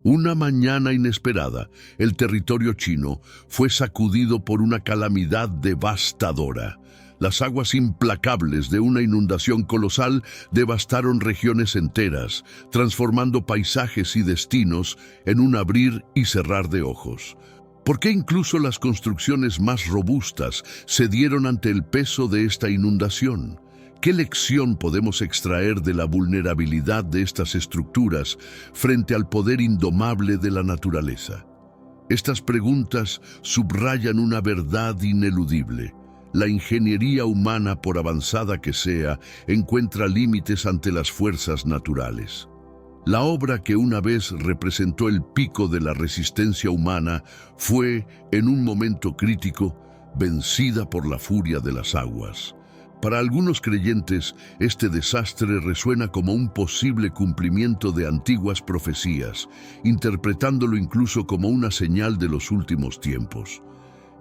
Una mañana inesperada, el territorio chino fue sacudido por una calamidad devastadora. Las aguas implacables de una inundación colosal devastaron regiones enteras, transformando paisajes y destinos en un abrir y cerrar de ojos. ¿Por qué incluso las construcciones más robustas cedieron ante el peso de esta inundación? ¿Qué lección podemos extraer de la vulnerabilidad de estas estructuras frente al poder indomable de la naturaleza? Estas preguntas subrayan una verdad ineludible. La ingeniería humana, por avanzada que sea, encuentra límites ante las fuerzas naturales. La obra que una vez representó el pico de la resistencia humana fue, en un momento crítico, vencida por la furia de las aguas. Para algunos creyentes, este desastre resuena como un posible cumplimiento de antiguas profecías, interpretándolo incluso como una señal de los últimos tiempos.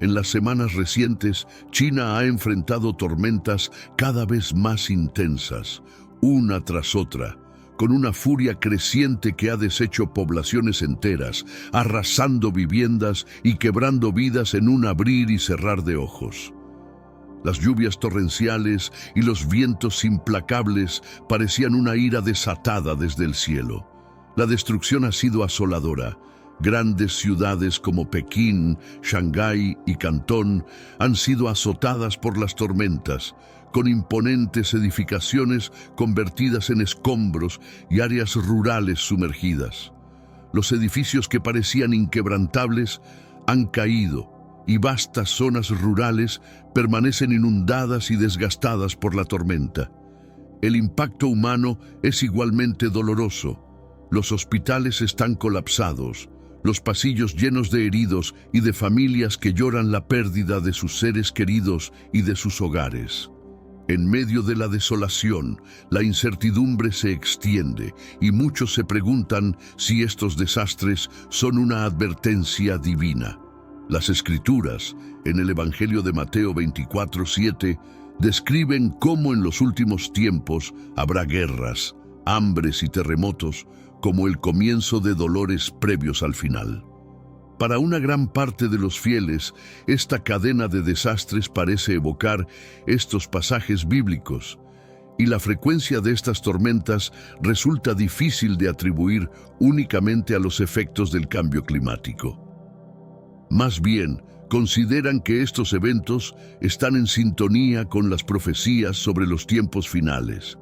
En las semanas recientes, China ha enfrentado tormentas cada vez más intensas, una tras otra, con una furia creciente que ha deshecho poblaciones enteras, arrasando viviendas y quebrando vidas en un abrir y cerrar de ojos. Las lluvias torrenciales y los vientos implacables parecían una ira desatada desde el cielo. La destrucción ha sido asoladora. Grandes ciudades como Pekín, Shanghái y Cantón han sido azotadas por las tormentas, con imponentes edificaciones convertidas en escombros y áreas rurales sumergidas. Los edificios que parecían inquebrantables han caído, y vastas zonas rurales permanecen inundadas y desgastadas por la tormenta. El impacto humano es igualmente doloroso. Los hospitales están colapsados, los pasillos llenos de heridos y de familias que lloran la pérdida de sus seres queridos y de sus hogares. En medio de la desolación, la incertidumbre se extiende y muchos se preguntan si estos desastres son una advertencia divina. Las Escrituras, en el Evangelio de Mateo 24:7, describen cómo en los últimos tiempos habrá guerras, hambres y terremotos, como el comienzo de dolores previos al final. Para una gran parte de los fieles, esta cadena de desastres parece evocar estos pasajes bíblicos, y la frecuencia de estas tormentas resulta difícil de atribuir únicamente a los efectos del cambio climático. Más bien, consideran que estos eventos están en sintonía con las profecías sobre los tiempos finales.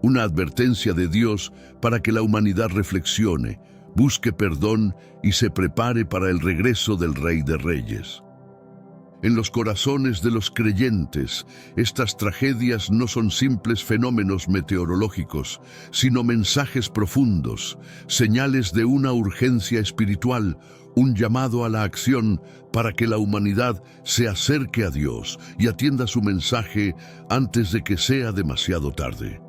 Una advertencia de Dios para que la humanidad reflexione, busque perdón y se prepare para el regreso del Rey de Reyes. En los corazones de los creyentes, estas tragedias no son simples fenómenos meteorológicos, sino mensajes profundos, señales de una urgencia espiritual, un llamado a la acción para que la humanidad se acerque a Dios y atienda su mensaje antes de que sea demasiado tarde.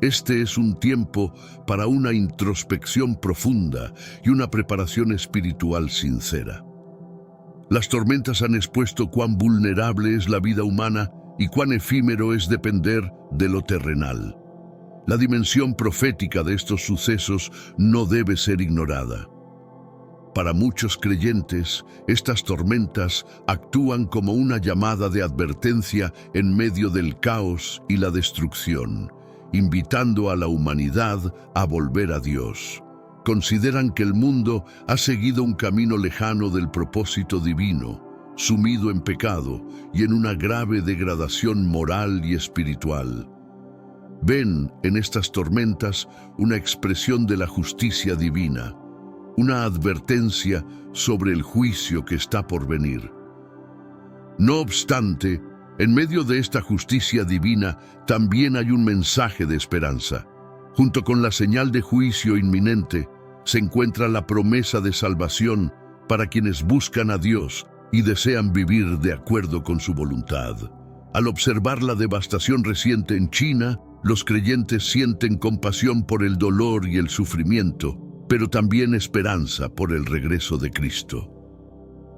Este es un tiempo para una introspección profunda y una preparación espiritual sincera. Las tormentas han expuesto cuán vulnerable es la vida humana y cuán efímero es depender de lo terrenal. La dimensión profética de estos sucesos no debe ser ignorada. Para muchos creyentes, estas tormentas actúan como una llamada de advertencia en medio del caos y la destrucción, invitando a la humanidad a volver a Dios. Consideran que el mundo ha seguido un camino lejano del propósito divino, sumido en pecado y en una grave degradación moral y espiritual. Ven en estas tormentas una expresión de la justicia divina, una advertencia sobre el juicio que está por venir. No obstante, en medio de esta justicia divina también hay un mensaje de esperanza. Junto con la señal de juicio inminente, se encuentra la promesa de salvación para quienes buscan a Dios y desean vivir de acuerdo con su voluntad. Al observar la devastación reciente en China, los creyentes sienten compasión por el dolor y el sufrimiento, pero también esperanza por el regreso de Cristo.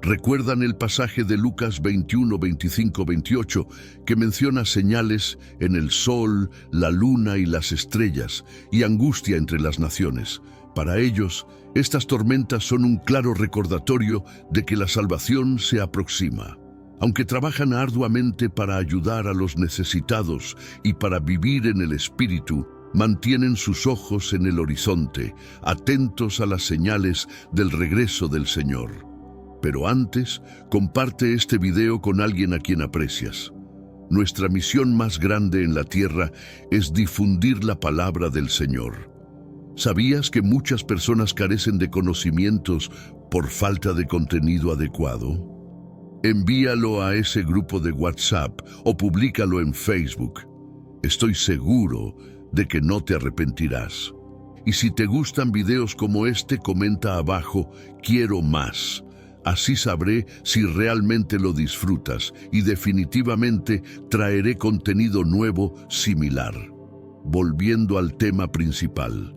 ¿Recuerdan el pasaje de Lucas 21, 25, 28 que menciona señales en el sol, la luna y las estrellas y angustia entre las naciones, Para ellos, estas tormentas son un claro recordatorio de que la salvación se aproxima. Aunque trabajan arduamente para ayudar a los necesitados y para vivir en el Espíritu, mantienen sus ojos en el horizonte, atentos a las señales del regreso del Señor. Pero antes, comparte este video con alguien a quien aprecias. Nuestra misión más grande en la tierra es difundir la palabra del Señor. ¿Sabías que muchas personas carecen de conocimientos por falta de contenido adecuado? Envíalo a ese grupo de WhatsApp o públicalo en Facebook. Estoy seguro de que no te arrepentirás. Y si te gustan videos como este, comenta abajo, quiero más. Así sabré si realmente lo disfrutas y definitivamente traeré contenido nuevo similar. Volviendo al tema principal,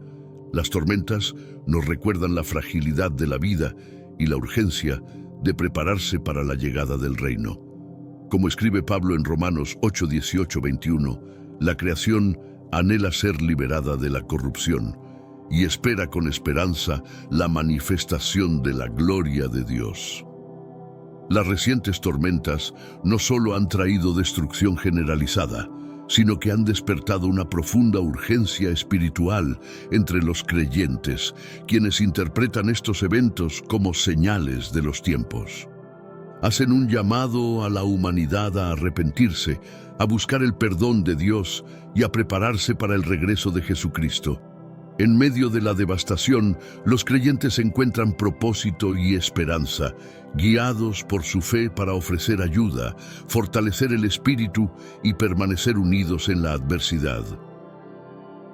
las tormentas nos recuerdan la fragilidad de la vida y la urgencia de prepararse para la llegada del reino. Como escribe Pablo en Romanos 8, 18, 21, la creación anhela ser liberada de la corrupción y espera con esperanza la manifestación de la gloria de Dios. Las recientes tormentas no solo han traído destrucción generalizada, sino que han despertado una profunda urgencia espiritual entre los creyentes, quienes interpretan estos eventos como señales de los tiempos. Hacen un llamado a la humanidad a arrepentirse, a buscar el perdón de Dios y a prepararse para el regreso de Jesucristo. En medio de la devastación, los creyentes encuentran propósito y esperanza, guiados por su fe para ofrecer ayuda, fortalecer el espíritu y permanecer unidos en la adversidad.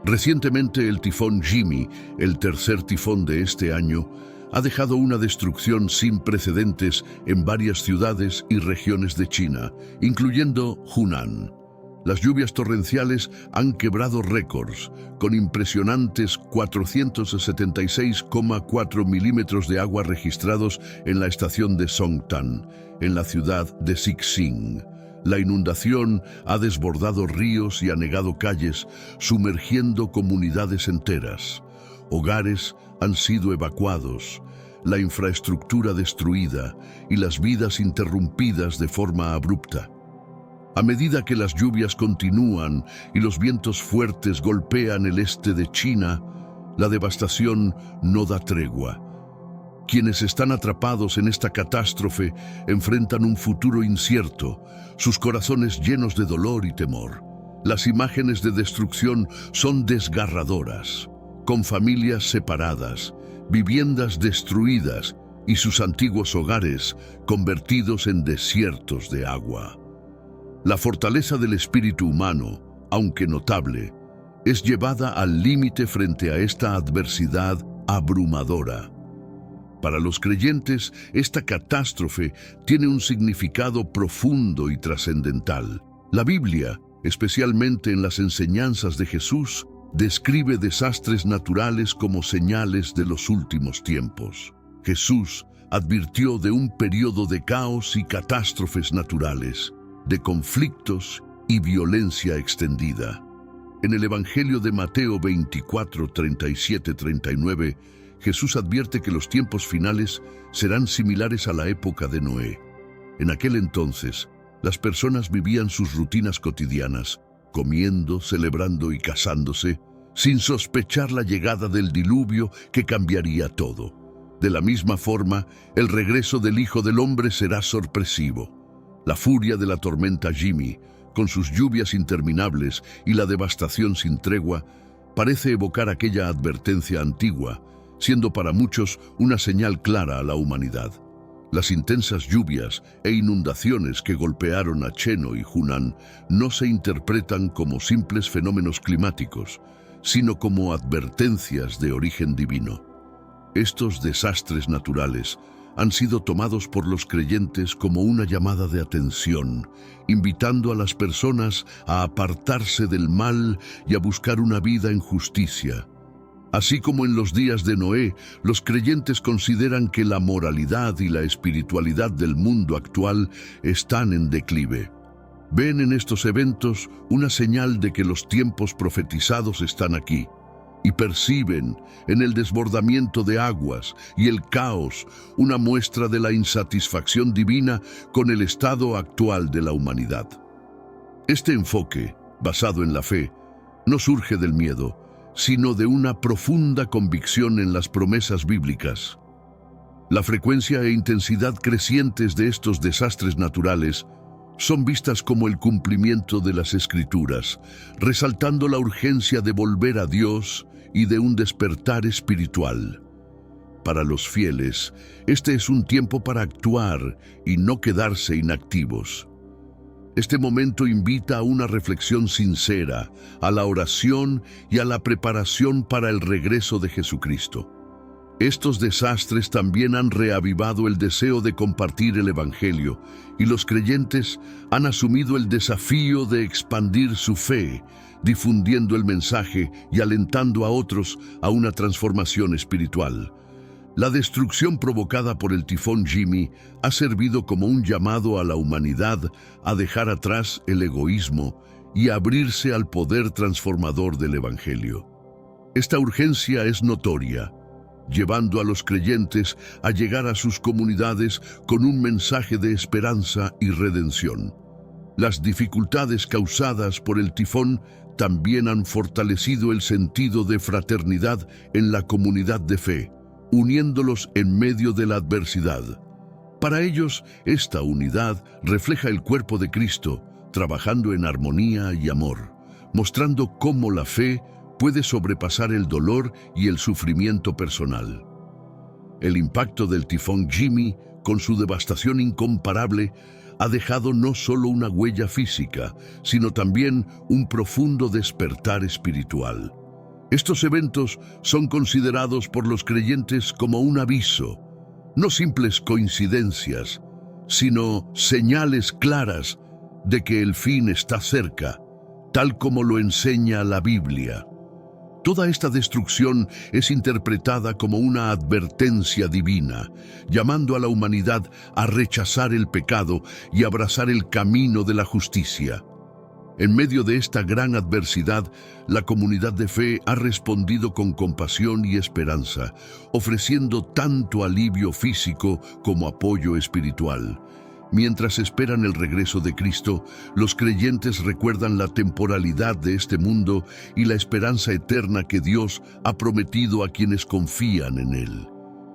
Recientemente el tifón Jimmy, el tercer tifón de este año, ha dejado una destrucción sin precedentes en varias ciudades y regiones de China, incluyendo Hunan. Las lluvias torrenciales han quebrado récords, con impresionantes 476,4 milímetros de agua registrados en la estación de Songtan, en la ciudad de Sixing. La inundación ha desbordado ríos y anegado calles, sumergiendo comunidades enteras. Hogares han sido evacuados, la infraestructura destruida y las vidas interrumpidas de forma abrupta. A medida que las lluvias continúan y los vientos fuertes golpean el este de China, la devastación no da tregua. Quienes están atrapados en esta catástrofe enfrentan un futuro incierto, sus corazones llenos de dolor y temor. Las imágenes de destrucción son desgarradoras, con familias separadas, viviendas destruidas y sus antiguos hogares convertidos en desiertos de agua. La fortaleza del espíritu humano, aunque notable, es llevada al límite frente a esta adversidad abrumadora. Para los creyentes, esta catástrofe tiene un significado profundo y trascendental. La Biblia, especialmente en las enseñanzas de Jesús, describe desastres naturales como señales de los últimos tiempos. Jesús advirtió de un periodo de caos y catástrofes naturales, de conflictos y violencia extendida. En el Evangelio de Mateo 24, 37, 39, Jesús advierte que los tiempos finales serán similares a la época de Noé. En aquel entonces, las personas vivían sus rutinas cotidianas, comiendo, celebrando y casándose, sin sospechar la llegada del diluvio que cambiaría todo. De la misma forma, el regreso del Hijo del Hombre será sorpresivo. La furia de la tormenta Jimmy, con sus lluvias interminables y la devastación sin tregua, parece evocar aquella advertencia antigua, siendo para muchos una señal clara a la humanidad. Las intensas lluvias e inundaciones que golpearon a Cheno y Hunan no se interpretan como simples fenómenos climáticos, sino como advertencias de origen divino. Estos desastres naturales han sido tomados por los creyentes como una llamada de atención, invitando a las personas a apartarse del mal y a buscar una vida en justicia. Así como en los días de Noé, los creyentes consideran que la moralidad y la espiritualidad del mundo actual están en declive. Ven en estos eventos una señal de que los tiempos profetizados están aquí. y perciben en el desbordamiento de aguas y el caos una muestra de la insatisfacción divina con el estado actual de la humanidad. Este enfoque, basado en la fe, no surge del miedo, sino de una profunda convicción en las promesas bíblicas. La frecuencia e intensidad crecientes de estos desastres naturales son vistas como el cumplimiento de las Escrituras, resaltando la urgencia de volver a Dios y de un despertar espiritual. Para los fieles, este es un tiempo para actuar y no quedarse inactivos. Este momento invita a una reflexión sincera, a la oración y a la preparación para el regreso de Jesucristo. Estos desastres también han reavivado el deseo de compartir el Evangelio, y los creyentes han asumido el desafío de expandir su fe, difundiendo el mensaje y alentando a otros a una transformación espiritual. La destrucción provocada por el tifón Jimmy ha servido como un llamado a la humanidad a dejar atrás el egoísmo y abrirse al poder transformador del Evangelio. Esta urgencia es notoria, llevando a los creyentes a llegar a sus comunidades con un mensaje de esperanza y redención. Las dificultades causadas por el tifón también han fortalecido el sentido de fraternidad en la comunidad de fe, uniéndolos en medio de la adversidad. Para ellos, esta unidad refleja el cuerpo de Cristo, trabajando en armonía y amor, mostrando cómo la fe puede sobrepasar el dolor y el sufrimiento personal. El impacto del tifón Jimmy, con su devastación incomparable, ha dejado no solo una huella física, sino también un profundo despertar espiritual. Estos eventos son considerados por los creyentes como un aviso, no simples coincidencias, sino señales claras de que el fin está cerca, tal como lo enseña la Biblia. Toda esta destrucción es interpretada como una advertencia divina, llamando a la humanidad a rechazar el pecado y abrazar el camino de la justicia. En medio de esta gran adversidad, la comunidad de fe ha respondido con compasión y esperanza, ofreciendo tanto alivio físico como apoyo espiritual. Mientras esperan el regreso de Cristo, los creyentes recuerdan la temporalidad de este mundo y la esperanza eterna que Dios ha prometido a quienes confían en Él.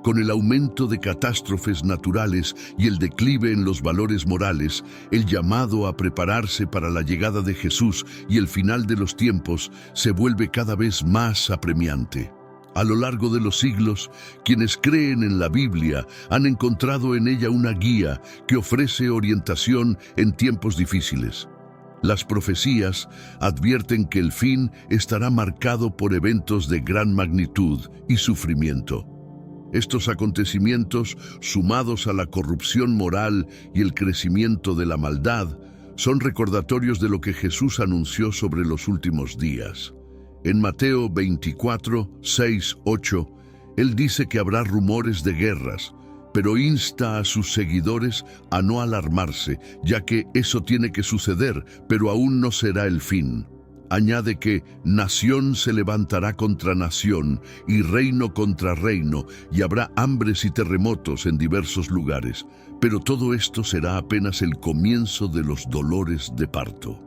Con el aumento de catástrofes naturales y el declive en los valores morales, el llamado a prepararse para la llegada de Jesús y el final de los tiempos se vuelve cada vez más apremiante. A lo largo de los siglos, quienes creen en la Biblia han encontrado en ella una guía que ofrece orientación en tiempos difíciles. Las profecías advierten que el fin estará marcado por eventos de gran magnitud y sufrimiento. Estos acontecimientos, sumados a la corrupción moral y el crecimiento de la maldad, son recordatorios de lo que Jesús anunció sobre los últimos días. En Mateo 24, 6, 8, Él dice que habrá rumores de guerras, pero insta a sus seguidores a no alarmarse, ya que eso tiene que suceder, pero aún no será el fin. Añade que nación se levantará contra nación y reino contra reino, y habrá hambres y terremotos en diversos lugares, pero todo esto será apenas el comienzo de los dolores de parto.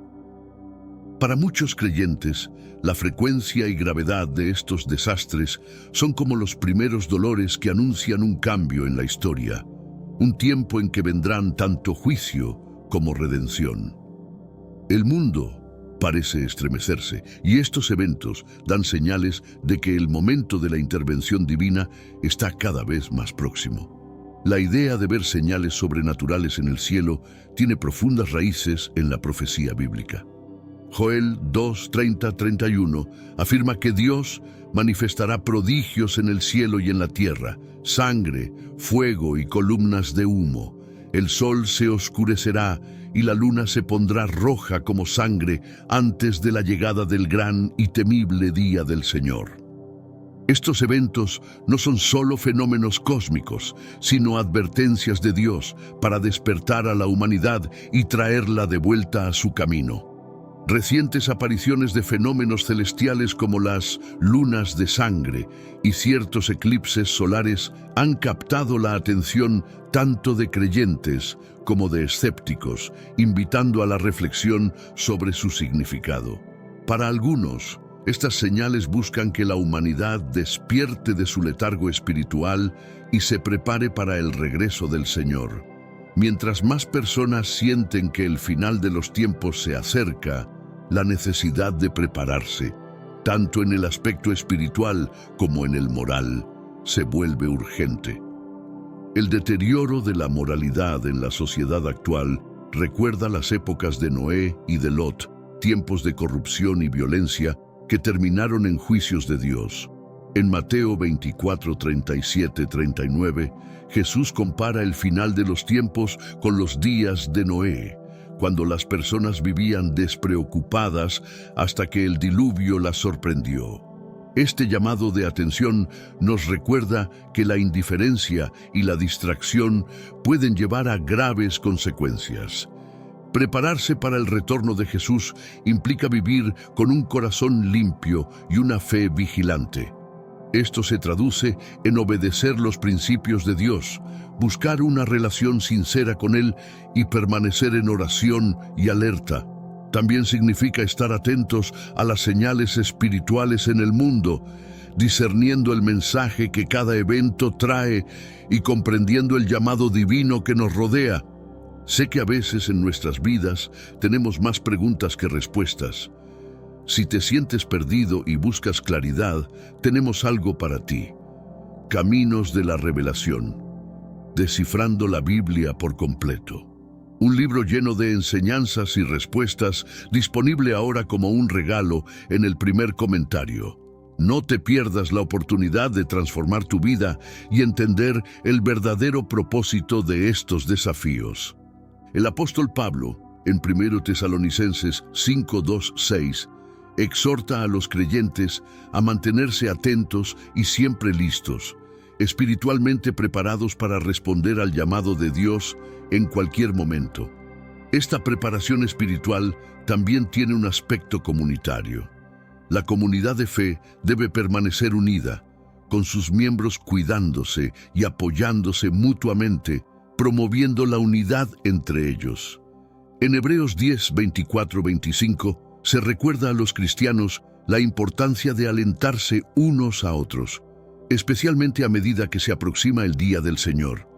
Para muchos creyentes, la frecuencia y gravedad de estos desastres son como los primeros dolores que anuncian un cambio en la historia, un tiempo en que vendrán tanto juicio como redención. El mundo parece estremecerse, y estos eventos dan señales de que el momento de la intervención divina está cada vez más próximo. La idea de ver señales sobrenaturales en el cielo tiene profundas raíces en la profecía bíblica. Joel 2:30-31 afirma que Dios manifestará prodigios en el cielo y en la tierra, sangre, fuego y columnas de humo. El sol se oscurecerá y la luna se pondrá roja como sangre antes de la llegada del gran y temible día del Señor. Estos eventos no son solo fenómenos cósmicos, sino advertencias de Dios para despertar a la humanidad y traerla de vuelta a su camino. Recientes apariciones de fenómenos celestiales como las lunas de sangre y ciertos eclipses solares han captado la atención tanto de creyentes como de escépticos, invitando a la reflexión sobre su significado. Para algunos, estas señales buscan que la humanidad despierte de su letargo espiritual y se prepare para el regreso del Señor. Mientras más personas sienten que el final de los tiempos se acerca, la necesidad de prepararse, tanto en el aspecto espiritual como en el moral, se vuelve urgente. El deterioro de la moralidad en la sociedad actual recuerda las épocas de Noé y de Lot, tiempos de corrupción y violencia que terminaron en juicios de Dios. En Mateo 24, 37, 39, Jesús compara el final de los tiempos con los días de Noé, cuando las personas vivían despreocupadas hasta que el diluvio las sorprendió. Este llamado de atención nos recuerda que la indiferencia y la distracción pueden llevar a graves consecuencias. Prepararse para el retorno de Jesús implica vivir con un corazón limpio y una fe vigilante. Esto se traduce en obedecer los principios de Dios, buscar una relación sincera con Él y permanecer en oración y alerta. También significa estar atentos a las señales espirituales en el mundo, discerniendo el mensaje que cada evento trae y comprendiendo el llamado divino que nos rodea. Sé que a veces en nuestras vidas tenemos más preguntas que respuestas. Si te sientes perdido y buscas claridad, tenemos algo para ti. Caminos de la Revelación. Descifrando la Biblia por completo. Un libro lleno de enseñanzas y respuestas, disponible ahora como un regalo en el primer comentario. No te pierdas la oportunidad de transformar tu vida y entender el verdadero propósito de estos desafíos. El apóstol Pablo, en 1 Tesalonicenses 5, 2, 6, exhorta a los creyentes a mantenerse atentos y siempre listos, espiritualmente preparados para responder al llamado de Dios en cualquier momento. Esta preparación espiritual también tiene un aspecto comunitario. La comunidad de fe debe permanecer unida, con sus miembros cuidándose y apoyándose mutuamente, promoviendo la unidad entre ellos. En Hebreos 10, 24, 25, se recuerda a los cristianos la importancia de alentarse unos a otros, especialmente a medida que se aproxima el día del Señor.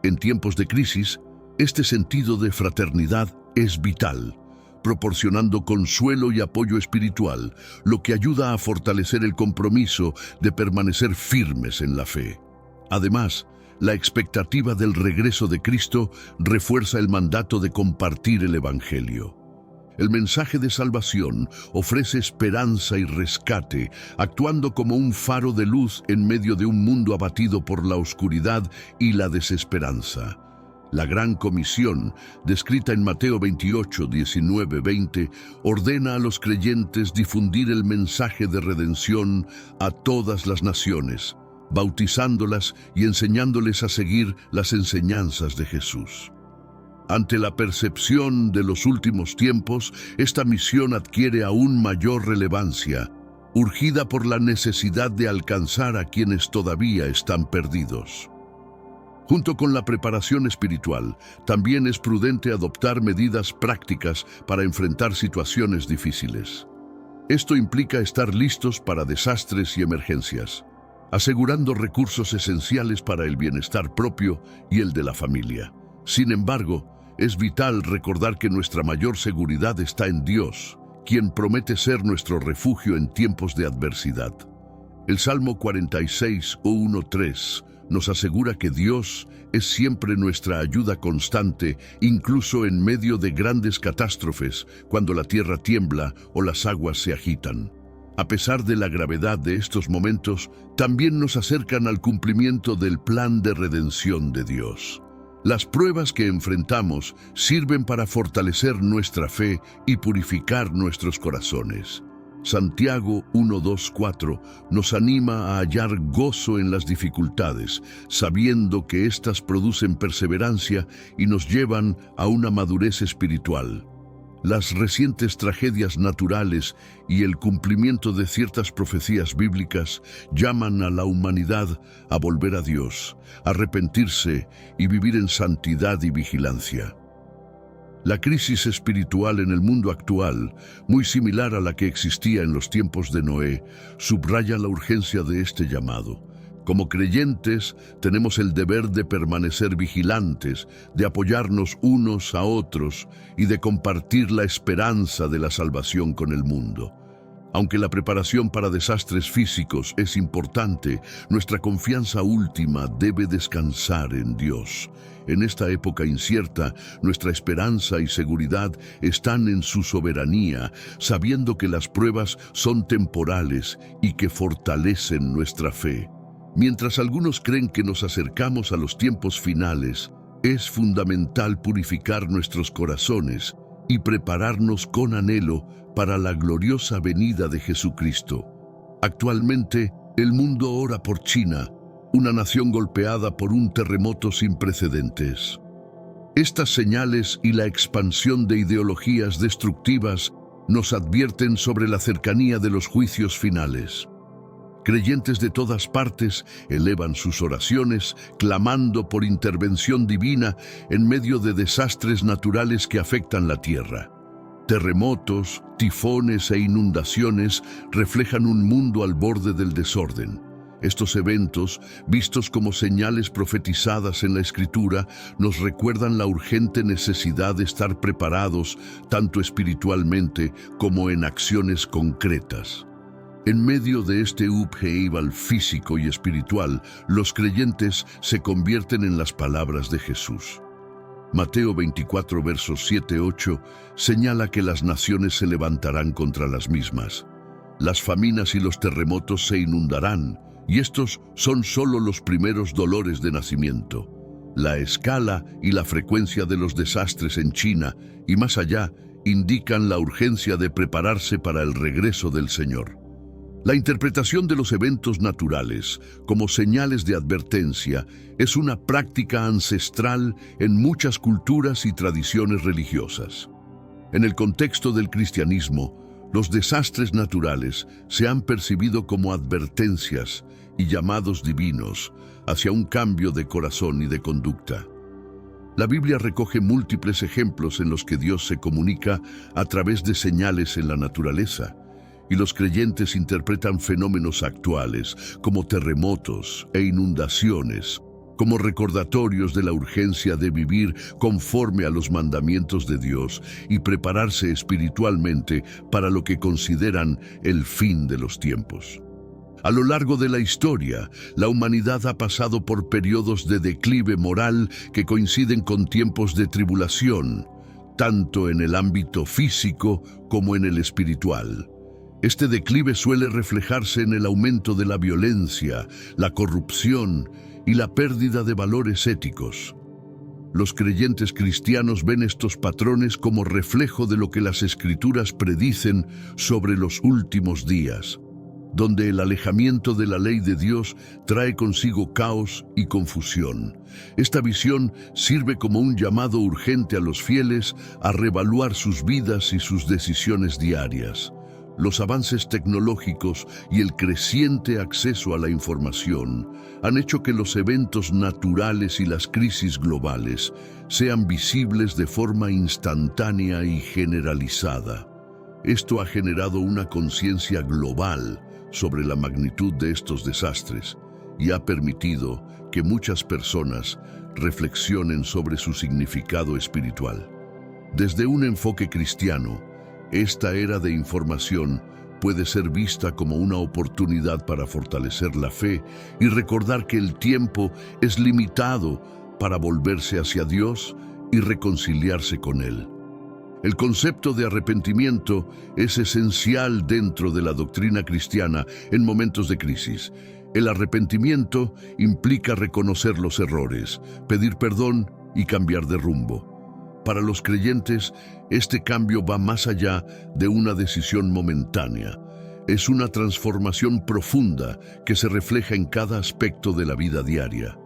En tiempos de crisis, este sentido de fraternidad es vital, proporcionando consuelo y apoyo espiritual, lo que ayuda a fortalecer el compromiso de permanecer firmes en la fe. Además, la expectativa del regreso de Cristo refuerza el mandato de compartir el Evangelio. El mensaje de salvación ofrece esperanza y rescate, actuando como un faro de luz en medio de un mundo abatido por la oscuridad y la desesperanza. La Gran Comisión, descrita en Mateo 28, 19, 20, ordena a los creyentes difundir el mensaje de redención a todas las naciones, bautizándolas y enseñándoles a seguir las enseñanzas de Jesús. Ante la percepción de los últimos tiempos, esta misión adquiere aún mayor relevancia, urgida por la necesidad de alcanzar a quienes todavía están perdidos. Junto con la preparación espiritual, también es prudente adoptar medidas prácticas para enfrentar situaciones difíciles. Esto implica estar listos para desastres y emergencias, asegurando recursos esenciales para el bienestar propio y el de la familia. Sin embargo, es vital recordar que nuestra mayor seguridad está en Dios, quien promete ser nuestro refugio en tiempos de adversidad. El Salmo 46, 1-3 nos asegura que Dios es siempre nuestra ayuda constante, incluso en medio de grandes catástrofes, cuando la tierra tiembla o las aguas se agitan. A pesar de la gravedad de estos momentos, también nos acercan al cumplimiento del plan de redención de Dios. Las pruebas que enfrentamos sirven para fortalecer nuestra fe y purificar nuestros corazones. Santiago 1:2-4 nos anima a hallar gozo en las dificultades, sabiendo que éstas producen perseverancia y nos llevan a una madurez espiritual. Las recientes tragedias naturales y el cumplimiento de ciertas profecías bíblicas llaman a la humanidad a volver a Dios, arrepentirse y vivir en santidad y vigilancia. La crisis espiritual en el mundo actual, muy similar a la que existía en los tiempos de Noé, subraya la urgencia de este llamado. Como creyentes, tenemos el deber de permanecer vigilantes, de apoyarnos unos a otros y de compartir la esperanza de la salvación con el mundo. Aunque la preparación para desastres físicos es importante, nuestra confianza última debe descansar en Dios. En esta época incierta, nuestra esperanza y seguridad están en su soberanía, sabiendo que las pruebas son temporales y que fortalecen nuestra fe. Mientras algunos creen que nos acercamos a los tiempos finales, es fundamental purificar nuestros corazones y prepararnos con anhelo para la gloriosa venida de Jesucristo. Actualmente, el mundo ora por China, una nación golpeada por un terremoto sin precedentes. Estas señales y la expansión de ideologías destructivas nos advierten sobre la cercanía de los juicios finales. Creyentes de todas partes elevan sus oraciones, clamando por intervención divina en medio de desastres naturales que afectan la tierra. Terremotos, tifones e inundaciones reflejan un mundo al borde del desorden. Estos eventos, vistos como señales profetizadas en la Escritura, nos recuerdan la urgente necesidad de estar preparados, tanto espiritualmente como en acciones concretas. En medio de este upheaval físico y espiritual, los creyentes se convierten en las palabras de Jesús. Mateo 24, versos 7-8, señala que las naciones se levantarán contra las mismas. Las faminas y los terremotos se inundarán, y estos son solo los primeros dolores de nacimiento. La escala y la frecuencia de los desastres en China y más allá indican la urgencia de prepararse para el regreso del Señor. La interpretación de los eventos naturales como señales de advertencia es una práctica ancestral en muchas culturas y tradiciones religiosas. En el contexto del cristianismo, los desastres naturales se han percibido como advertencias y llamados divinos hacia un cambio de corazón y de conducta. La Biblia recoge múltiples ejemplos en los que Dios se comunica a través de señales en la naturaleza, y los creyentes interpretan fenómenos actuales, como terremotos e inundaciones, como recordatorios de la urgencia de vivir conforme a los mandamientos de Dios y prepararse espiritualmente para lo que consideran el fin de los tiempos. A lo largo de la historia, la humanidad ha pasado por periodos de declive moral que coinciden con tiempos de tribulación, tanto en el ámbito físico como en el espiritual. Este declive suele reflejarse en el aumento de la violencia, la corrupción y la pérdida de valores éticos. Los creyentes cristianos ven estos patrones como reflejo de lo que las Escrituras predicen sobre los últimos días, donde el alejamiento de la ley de Dios trae consigo caos y confusión. Esta visión sirve como un llamado urgente a los fieles a reevaluar sus vidas y sus decisiones diarias. Los avances tecnológicos y el creciente acceso a la información han hecho que los eventos naturales y las crisis globales sean visibles de forma instantánea y generalizada. Esto ha generado una conciencia global sobre la magnitud de estos desastres y ha permitido que muchas personas reflexionen sobre su significado espiritual. Desde un enfoque cristiano, esta era de información puede ser vista como una oportunidad para fortalecer la fe y recordar que el tiempo es limitado para volverse hacia Dios y reconciliarse con Él. El concepto de arrepentimiento es esencial dentro de la doctrina cristiana en momentos de crisis. El arrepentimiento implica reconocer los errores, pedir perdón y cambiar de rumbo. Para los creyentes, este cambio va más allá de una decisión momentánea. Es una transformación profunda que se refleja en cada aspecto de la vida diaria.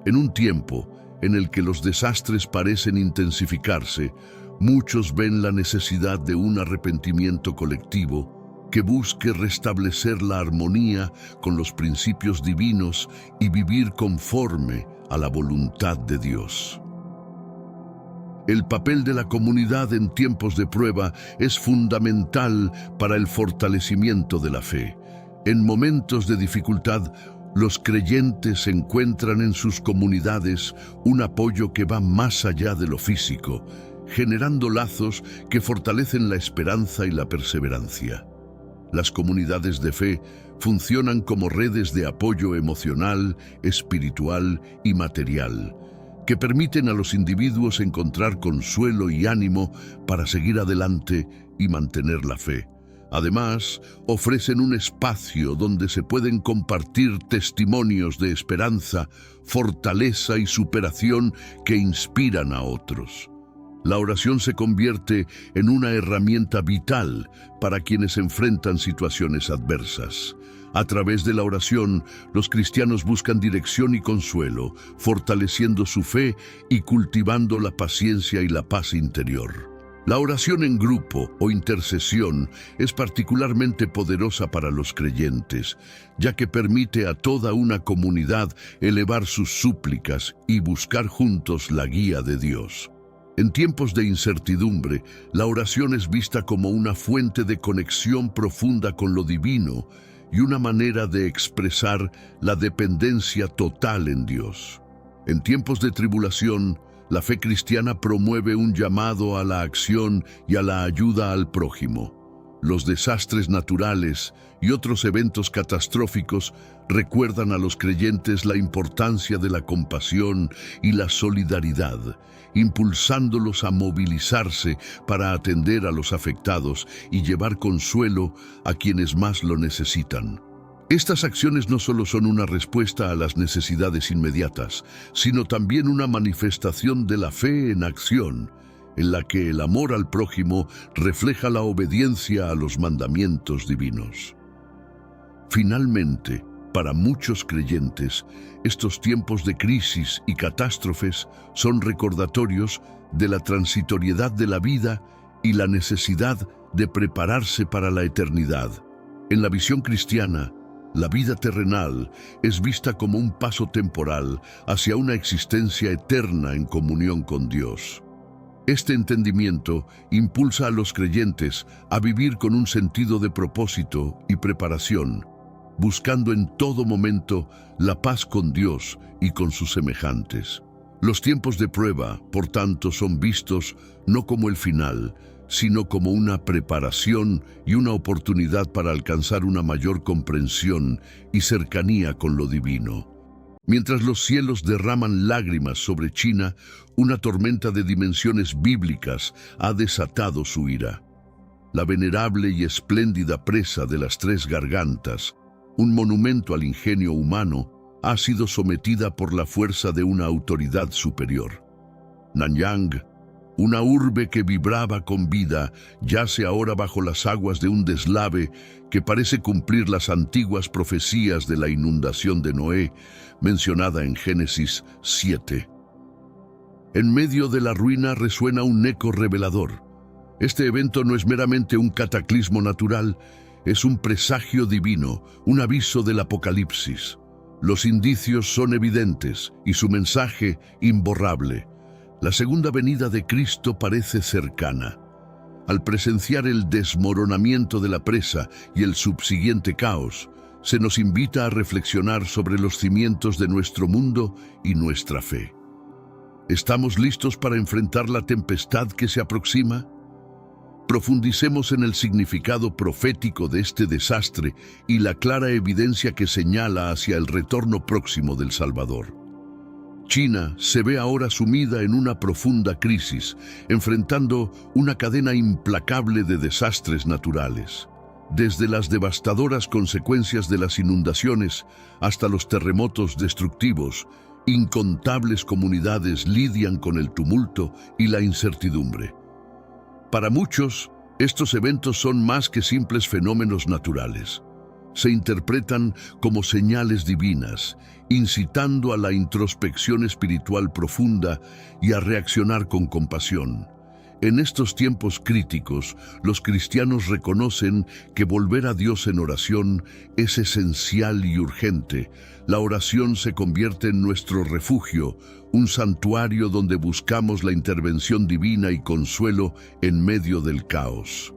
En un tiempo en el que los desastres parecen intensificarse, muchos ven la necesidad de un arrepentimiento colectivo que busque restablecer la armonía con los principios divinos y vivir conforme a la voluntad de Dios. El papel de la comunidad en tiempos de prueba es fundamental para el fortalecimiento de la fe. En momentos de dificultad, los creyentes encuentran en sus comunidades un apoyo que va más allá de lo físico, generando lazos que fortalecen la esperanza y la perseverancia. Las comunidades de fe funcionan como redes de apoyo emocional, espiritual y material, que permiten a los individuos encontrar consuelo y ánimo para seguir adelante y mantener la fe. Además, ofrecen un espacio donde se pueden compartir testimonios de esperanza, fortaleza y superación que inspiran a otros. La oración se convierte en una herramienta vital para quienes enfrentan situaciones adversas. A través de la oración, los cristianos buscan dirección y consuelo, fortaleciendo su fe y cultivando la paciencia y la paz interior. La oración en grupo o intercesión es particularmente poderosa para los creyentes, ya que permite a toda una comunidad elevar sus súplicas y buscar juntos la guía de Dios. En tiempos de incertidumbre, la oración es vista como una fuente de conexión profunda con lo divino y una manera de expresar la dependencia total en Dios. En tiempos de tribulación, la fe cristiana promueve un llamado a la acción y a la ayuda al prójimo. Los desastres naturales y otros eventos catastróficos recuerdan a los creyentes la importancia de la compasión y la solidaridad, impulsándolos a movilizarse para atender a los afectados y llevar consuelo a quienes más lo necesitan. Estas acciones no solo son una respuesta a las necesidades inmediatas, sino también una manifestación de la fe en acción, en la que el amor al prójimo refleja la obediencia a los mandamientos divinos. Finalmente, para muchos creyentes, estos tiempos de crisis y catástrofes son recordatorios de la transitoriedad de la vida y la necesidad de prepararse para la eternidad. En la visión cristiana, la vida terrenal es vista como un paso temporal hacia una existencia eterna en comunión con Dios. Este entendimiento impulsa a los creyentes a vivir con un sentido de propósito y preparación, buscando en todo momento la paz con Dios y con sus semejantes. Los tiempos de prueba, por tanto, son vistos no como el final, sino como una preparación y una oportunidad para alcanzar una mayor comprensión y cercanía con lo divino. Mientras los cielos derraman lágrimas sobre China, una tormenta de dimensiones bíblicas ha desatado su ira. La venerable y espléndida presa de las Tres Gargantas, un monumento al ingenio humano, ha sido sometida por la fuerza de una autoridad superior. Nanyang, una urbe que vibraba con vida, yace ahora bajo las aguas de un deslave que parece cumplir las antiguas profecías de la inundación de Noé, mencionada en Génesis 7. En medio de la ruina resuena un eco revelador. Este evento no es meramente un cataclismo natural, es un presagio divino, un aviso del Apocalipsis. Los indicios son evidentes y su mensaje imborrable. La segunda venida de Cristo parece cercana. Al presenciar el desmoronamiento de la presa y el subsiguiente caos, se nos invita a reflexionar sobre los cimientos de nuestro mundo y nuestra fe. ¿Estamos listos para enfrentar la tempestad que se aproxima? Profundicemos en el significado profético de este desastre y la clara evidencia que señala hacia el retorno próximo del Salvador. China se ve ahora sumida en una profunda crisis, enfrentando una cadena implacable de desastres naturales. Desde las devastadoras consecuencias de las inundaciones hasta los terremotos destructivos, incontables comunidades lidian con el tumulto y la incertidumbre. Para muchos, estos eventos son más que simples fenómenos naturales. Se interpretan como señales divinas, incitando a la introspección espiritual profunda y a reaccionar con compasión. En estos tiempos críticos, los cristianos reconocen que volver a Dios en oración es esencial y urgente. La oración se convierte en nuestro refugio, un santuario donde buscamos la intervención divina y consuelo en medio del caos.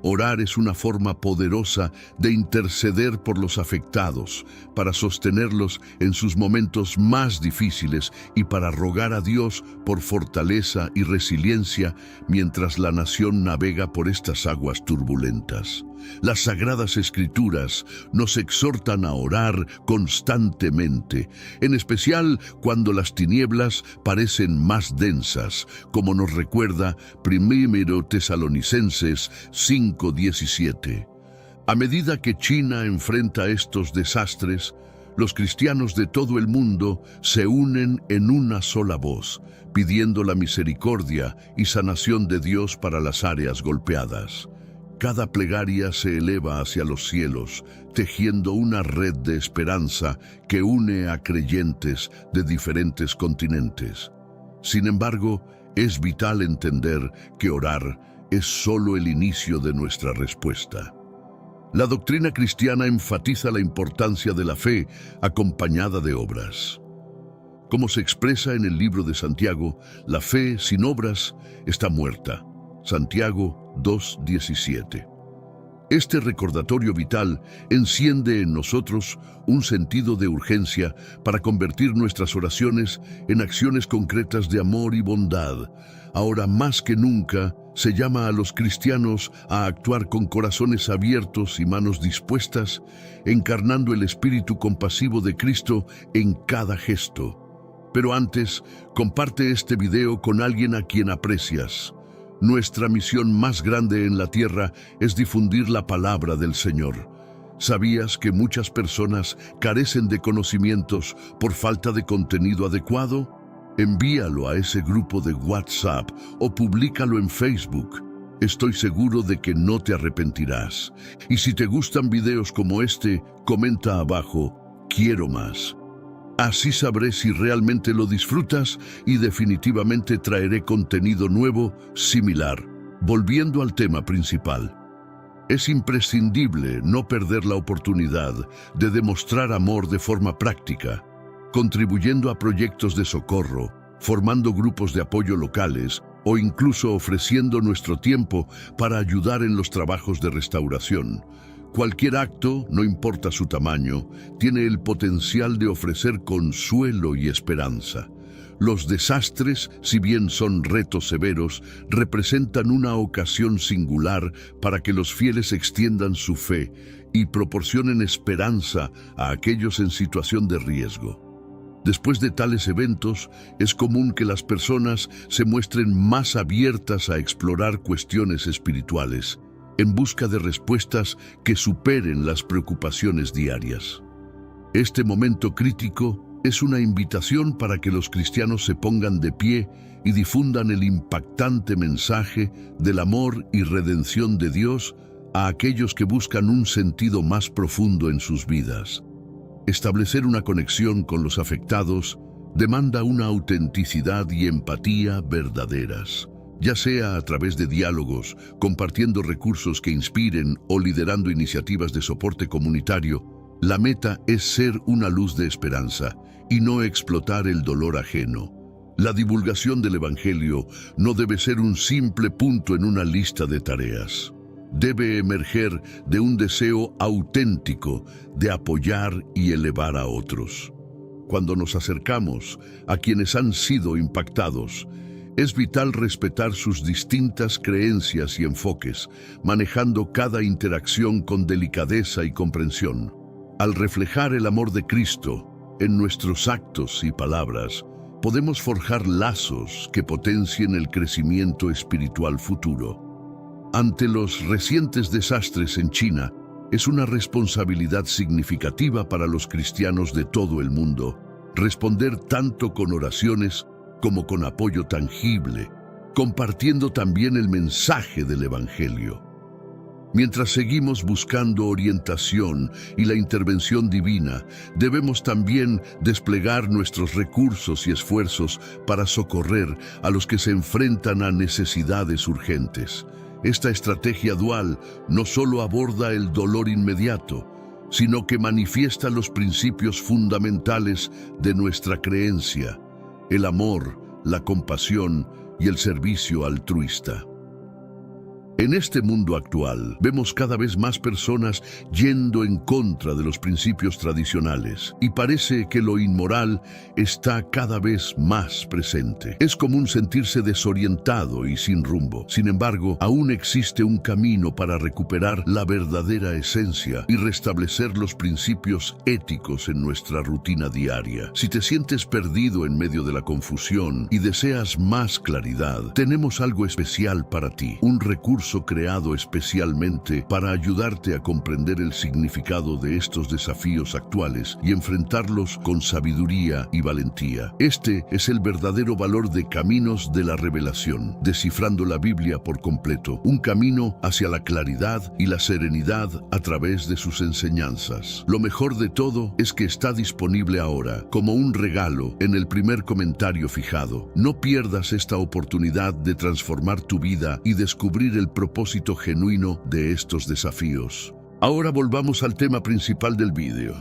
Orar es una forma poderosa de interceder por los afectados, para sostenerlos en sus momentos más difíciles y para rogar a Dios por fortaleza y resiliencia mientras la nación navega por estas aguas turbulentas. Las Sagradas Escrituras nos exhortan a orar constantemente, en especial cuando las tinieblas parecen más densas, como nos recuerda 1 Tesalonicenses 5:17. A medida que China enfrenta estos desastres, los cristianos de todo el mundo se unen en una sola voz, pidiendo la misericordia y sanación de Dios para las áreas golpeadas. Cada plegaria se eleva hacia los cielos, tejiendo una red de esperanza que une a creyentes de diferentes continentes. Sin embargo, es vital entender que orar es solo el inicio de nuestra respuesta. La doctrina cristiana enfatiza la importancia de la fe acompañada de obras. Como se expresa en el libro de Santiago, la fe sin obras está muerta. Santiago 2:17. Este recordatorio vital enciende en nosotros un sentido de urgencia para convertir nuestras oraciones en acciones concretas de amor y bondad. Ahora más que nunca, se llama a los cristianos a actuar con corazones abiertos y manos dispuestas, encarnando el espíritu compasivo de Cristo en cada gesto. Pero antes, comparte este video con alguien a quien aprecias. Nuestra misión más grande en la tierra es difundir la palabra del Señor. ¿Sabías que muchas personas carecen de conocimientos por falta de contenido adecuado? Envíalo a ese grupo de WhatsApp o públicalo en Facebook. Estoy seguro de que no te arrepentirás. Y si te gustan videos como este, comenta abajo, quiero más. Así sabré si realmente lo disfrutas y definitivamente traeré contenido nuevo, similar. Volviendo al tema principal. Es imprescindible no perder la oportunidad de demostrar amor de forma práctica, contribuyendo a proyectos de socorro, formando grupos de apoyo locales o incluso ofreciendo nuestro tiempo para ayudar en los trabajos de restauración. Cualquier acto, no importa su tamaño, tiene el potencial de ofrecer consuelo y esperanza. Los desastres, si bien son retos severos, representan una ocasión singular para que los fieles extiendan su fe y proporcionen esperanza a aquellos en situación de riesgo. Después de tales eventos, es común que las personas se muestren más abiertas a explorar cuestiones espirituales, en busca de respuestas que superen las preocupaciones diarias. Este momento crítico es una invitación para que los cristianos se pongan de pie y difundan el impactante mensaje del amor y redención de Dios a aquellos que buscan un sentido más profundo en sus vidas. Establecer una conexión con los afectados demanda una autenticidad y empatía verdaderas. Ya sea a través de diálogos, compartiendo recursos que inspiren o liderando iniciativas de soporte comunitario, la meta es ser una luz de esperanza y no explotar el dolor ajeno. La divulgación del Evangelio no debe ser un simple punto en una lista de tareas. Debe emerger de un deseo auténtico de apoyar y elevar a otros. Cuando nos acercamos a quienes han sido impactados, es vital respetar sus distintas creencias y enfoques, manejando cada interacción con delicadeza y comprensión. Al reflejar el amor de Cristo en nuestros actos y palabras, podemos forjar lazos que potencien el crecimiento espiritual futuro. Ante los recientes desastres en China, es una responsabilidad significativa para los cristianos de todo el mundo responder tanto con oraciones como con apoyo tangible, compartiendo también el mensaje del Evangelio. Mientras seguimos buscando orientación y la intervención divina, debemos también desplegar nuestros recursos y esfuerzos para socorrer a los que se enfrentan a necesidades urgentes. Esta estrategia dual no solo aborda el dolor inmediato, sino que manifiesta los principios fundamentales de nuestra creencia: el amor, la compasión y el servicio altruista. En este mundo actual, vemos cada vez más personas yendo en contra de los principios tradicionales, y parece que lo inmoral está cada vez más presente. Es común sentirse desorientado y sin rumbo. Sin embargo, aún existe un camino para recuperar la verdadera esencia y restablecer los principios éticos en nuestra rutina diaria. Si te sientes perdido en medio de la confusión y deseas más claridad, tenemos algo especial para ti, un recurso creado especialmente para ayudarte a comprender el significado de estos desafíos actuales y enfrentarlos con sabiduría y valentía. Este es el verdadero valor de Caminos de la Revelación, descifrando la Biblia por completo, un camino hacia la claridad y la serenidad a través de sus enseñanzas. Lo mejor de todo es que está disponible ahora, como un regalo, en el primer comentario fijado. No pierdas esta oportunidad de transformar tu vida y descubrir el propósito genuino de estos desafíos. Ahora volvamos al tema principal del vídeo.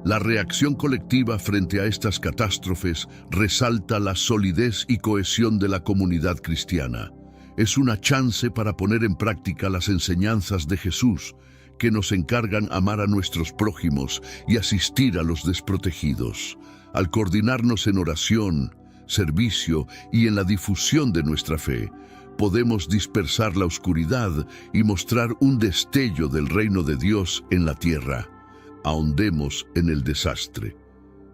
La reacción colectiva frente a estas catástrofes resalta la solidez y cohesión de la comunidad cristiana. Es una chance para poner en práctica las enseñanzas de Jesús, que nos encargan amar a nuestros prójimos y asistir a los desprotegidos. Al coordinarnos en oración, servicio y en la difusión de nuestra fe, podemos dispersar la oscuridad y mostrar un destello del reino de Dios en la tierra. Ahondemos en el desastre.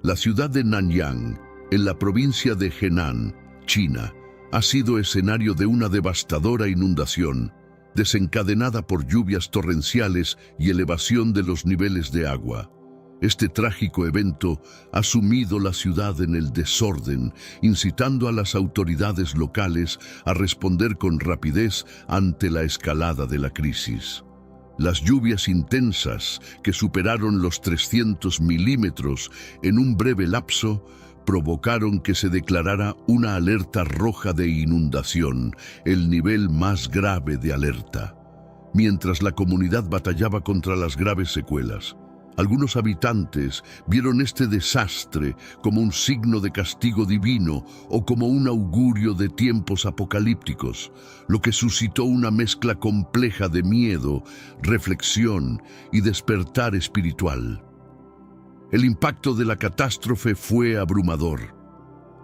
La ciudad de Nanyang, en la provincia de Henan, China, ha sido escenario de una devastadora inundación, desencadenada por lluvias torrenciales y elevación de los niveles de agua. Este trágico evento ha sumido la ciudad en el desorden, incitando a las autoridades locales a responder con rapidez ante la escalada de la crisis. Las lluvias intensas, que superaron los 300 milímetros en un breve lapso, provocaron que se declarara una alerta roja de inundación, el nivel más grave de alerta. Mientras la comunidad batallaba contra las graves secuelas, algunos habitantes vieron este desastre como un signo de castigo divino o como un augurio de tiempos apocalípticos, lo que suscitó una mezcla compleja de miedo, reflexión y despertar espiritual. El impacto de la catástrofe fue abrumador.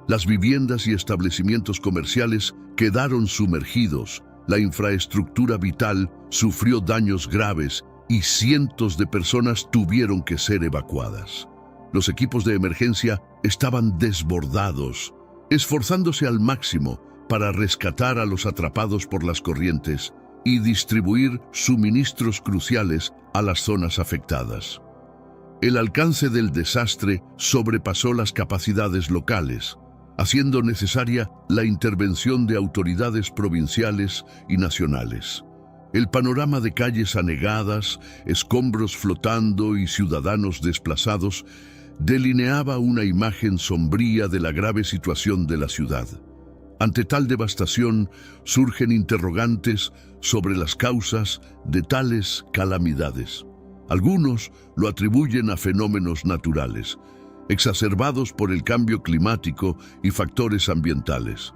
Las viviendas y establecimientos comerciales quedaron sumergidos, la infraestructura vital sufrió daños graves y cientos de personas tuvieron que ser evacuadas. Los equipos de emergencia estaban desbordados, esforzándose al máximo para rescatar a los atrapados por las corrientes y distribuir suministros cruciales a las zonas afectadas. El alcance del desastre sobrepasó las capacidades locales, haciendo necesaria la intervención de autoridades provinciales y nacionales. El panorama de calles anegadas, escombros flotando y ciudadanos desplazados delineaba una imagen sombría de la grave situación de la ciudad. Ante tal devastación, surgen interrogantes sobre las causas de tales calamidades. Algunos lo atribuyen a fenómenos naturales, exacerbados por el cambio climático y factores ambientales.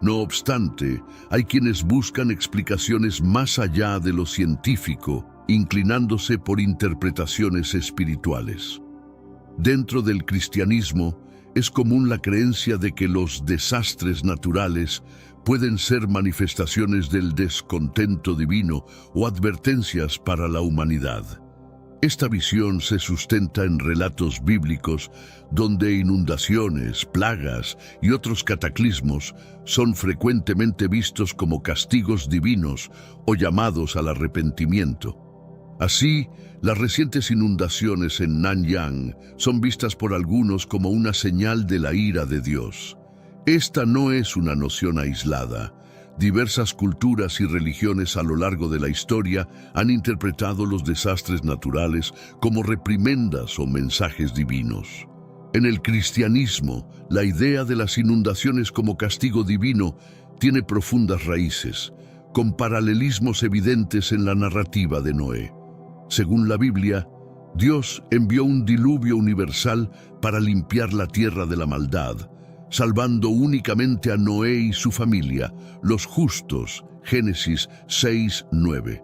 No obstante, hay quienes buscan explicaciones más allá de lo científico, inclinándose por interpretaciones espirituales. Dentro del cristianismo, es común la creencia de que los desastres naturales pueden ser manifestaciones del descontento divino o advertencias para la humanidad. Esta visión se sustenta en relatos bíblicos donde inundaciones, plagas y otros cataclismos son frecuentemente vistos como castigos divinos o llamados al arrepentimiento. Así, las recientes inundaciones en Nanyang son vistas por algunos como una señal de la ira de Dios. Esta no es una noción aislada, Diversas culturas y religiones a lo largo de la historia han interpretado los desastres naturales como reprimendas o mensajes divinos. En el cristianismo, la idea de las inundaciones como castigo divino tiene profundas raíces, con paralelismos evidentes en la narrativa de Noé. Según la Biblia, Dios envió un diluvio universal para limpiar la tierra de la maldad, salvando únicamente a Noé y su familia, los justos, Génesis 6:9.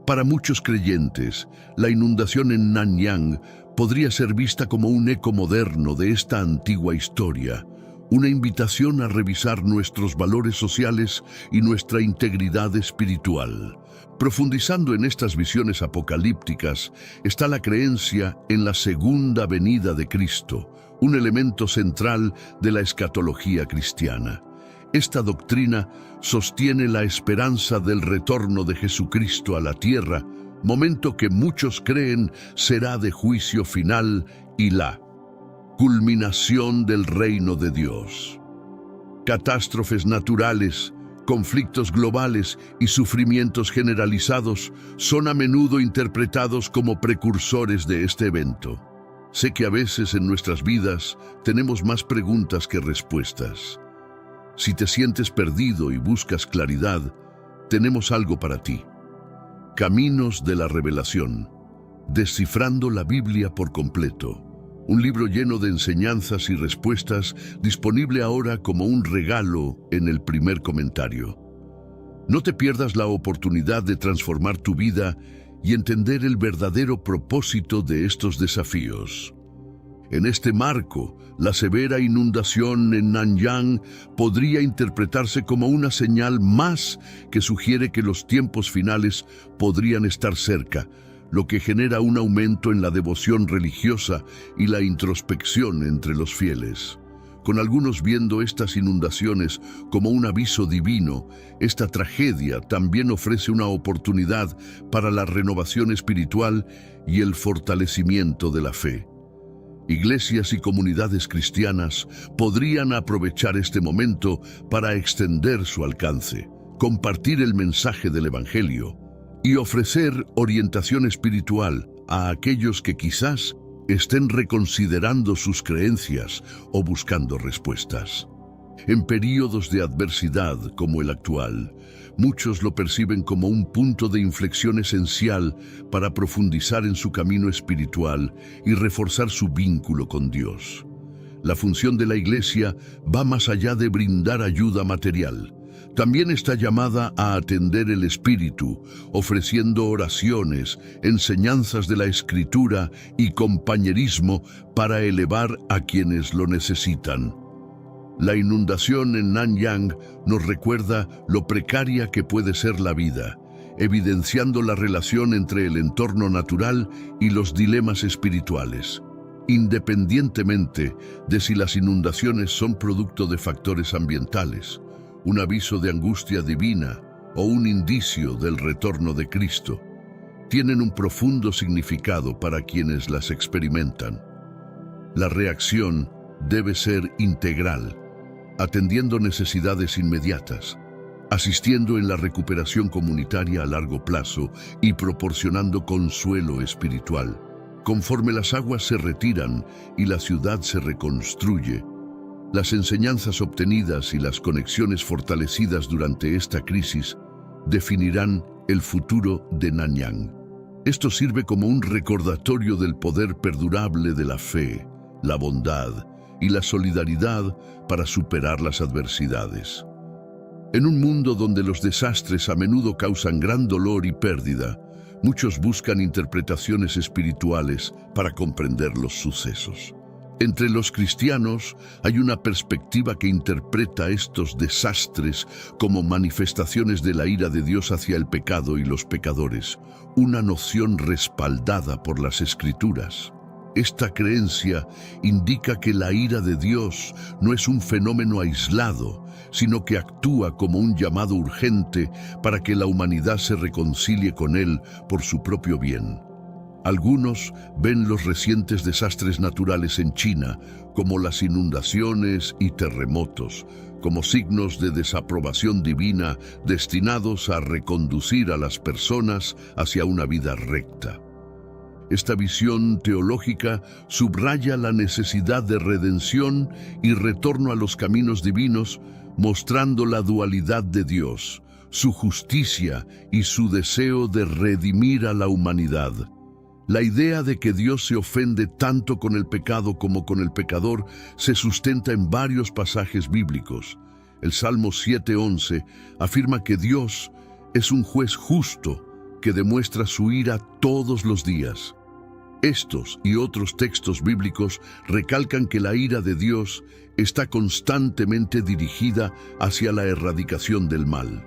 Para muchos creyentes, la inundación en Nanyang podría ser vista como un eco moderno de esta antigua historia, una invitación a revisar nuestros valores sociales y nuestra integridad espiritual. Profundizando en estas visiones apocalípticas está la creencia en la segunda venida de Cristo, un elemento central de la escatología cristiana. Esta doctrina sostiene la esperanza del retorno de Jesucristo a la tierra, momento que muchos creen será de juicio final y la culminación del reino de Dios. Catástrofes naturales, conflictos globales y sufrimientos generalizados son a menudo interpretados como precursores de este evento. Sé que a veces en nuestras vidas tenemos más preguntas que respuestas. Si te sientes perdido y buscas claridad, tenemos algo para ti. Caminos de la Revelación, descifrando la Biblia por completo. Un libro lleno de enseñanzas y respuestas, disponible ahora como un regalo en el primer comentario. No te pierdas la oportunidad de transformar tu vida y entender el verdadero propósito de estos desafíos. En este marco, la severa inundación en Nanyang podría interpretarse como una señal más que sugiere que los tiempos finales podrían estar cerca, lo que genera un aumento en la devoción religiosa y la introspección entre los fieles. Con algunos viendo estas inundaciones como un aviso divino, esta tragedia también ofrece una oportunidad para la renovación espiritual y el fortalecimiento de la fe. Iglesias y comunidades cristianas podrían aprovechar este momento para extender su alcance, compartir el mensaje del Evangelio y ofrecer orientación espiritual a aquellos que quizás estén reconsiderando sus creencias o buscando respuestas. En períodos de adversidad como el actual, muchos lo perciben como un punto de inflexión esencial para profundizar en su camino espiritual y reforzar su vínculo con Dios. La función de la Iglesia va más allá de brindar ayuda material. También está llamada a atender el espíritu, ofreciendo oraciones, enseñanzas de la Escritura y compañerismo para elevar a quienes lo necesitan. La inundación en Nanyang nos recuerda lo precaria que puede ser la vida, evidenciando la relación entre el entorno natural y los dilemas espirituales. Independientemente de si las inundaciones son producto de factores ambientales, un aviso de angustia divina o un indicio del retorno de Cristo, tienen un profundo significado para quienes las experimentan. La reacción debe ser integral, atendiendo necesidades inmediatas, asistiendo en la recuperación comunitaria a largo plazo y proporcionando consuelo espiritual. Conforme las aguas se retiran y la ciudad se reconstruye, las enseñanzas obtenidas y las conexiones fortalecidas durante esta crisis definirán el futuro de Nanyang. Esto sirve como un recordatorio del poder perdurable de la fe, la bondad y la solidaridad para superar las adversidades. En un mundo donde los desastres a menudo causan gran dolor y pérdida, muchos buscan interpretaciones espirituales para comprender los sucesos. Entre los cristianos hay una perspectiva que interpreta estos desastres como manifestaciones de la ira de Dios hacia el pecado y los pecadores, una noción respaldada por las Escrituras. Esta creencia indica que la ira de Dios no es un fenómeno aislado, sino que actúa como un llamado urgente para que la humanidad se reconcilie con Él por su propio bien. Algunos ven los recientes desastres naturales en China, como las inundaciones y terremotos, como signos de desaprobación divina destinados a reconducir a las personas hacia una vida recta. Esta visión teológica subraya la necesidad de redención y retorno a los caminos divinos, mostrando la dualidad de Dios, su justicia y su deseo de redimir a la humanidad. La idea de que Dios se ofende tanto con el pecado como con el pecador se sustenta en varios pasajes bíblicos. El Salmo 7:11 afirma que Dios es un juez justo que demuestra su ira todos los días. Estos y otros textos bíblicos recalcan que la ira de Dios está constantemente dirigida hacia la erradicación del mal.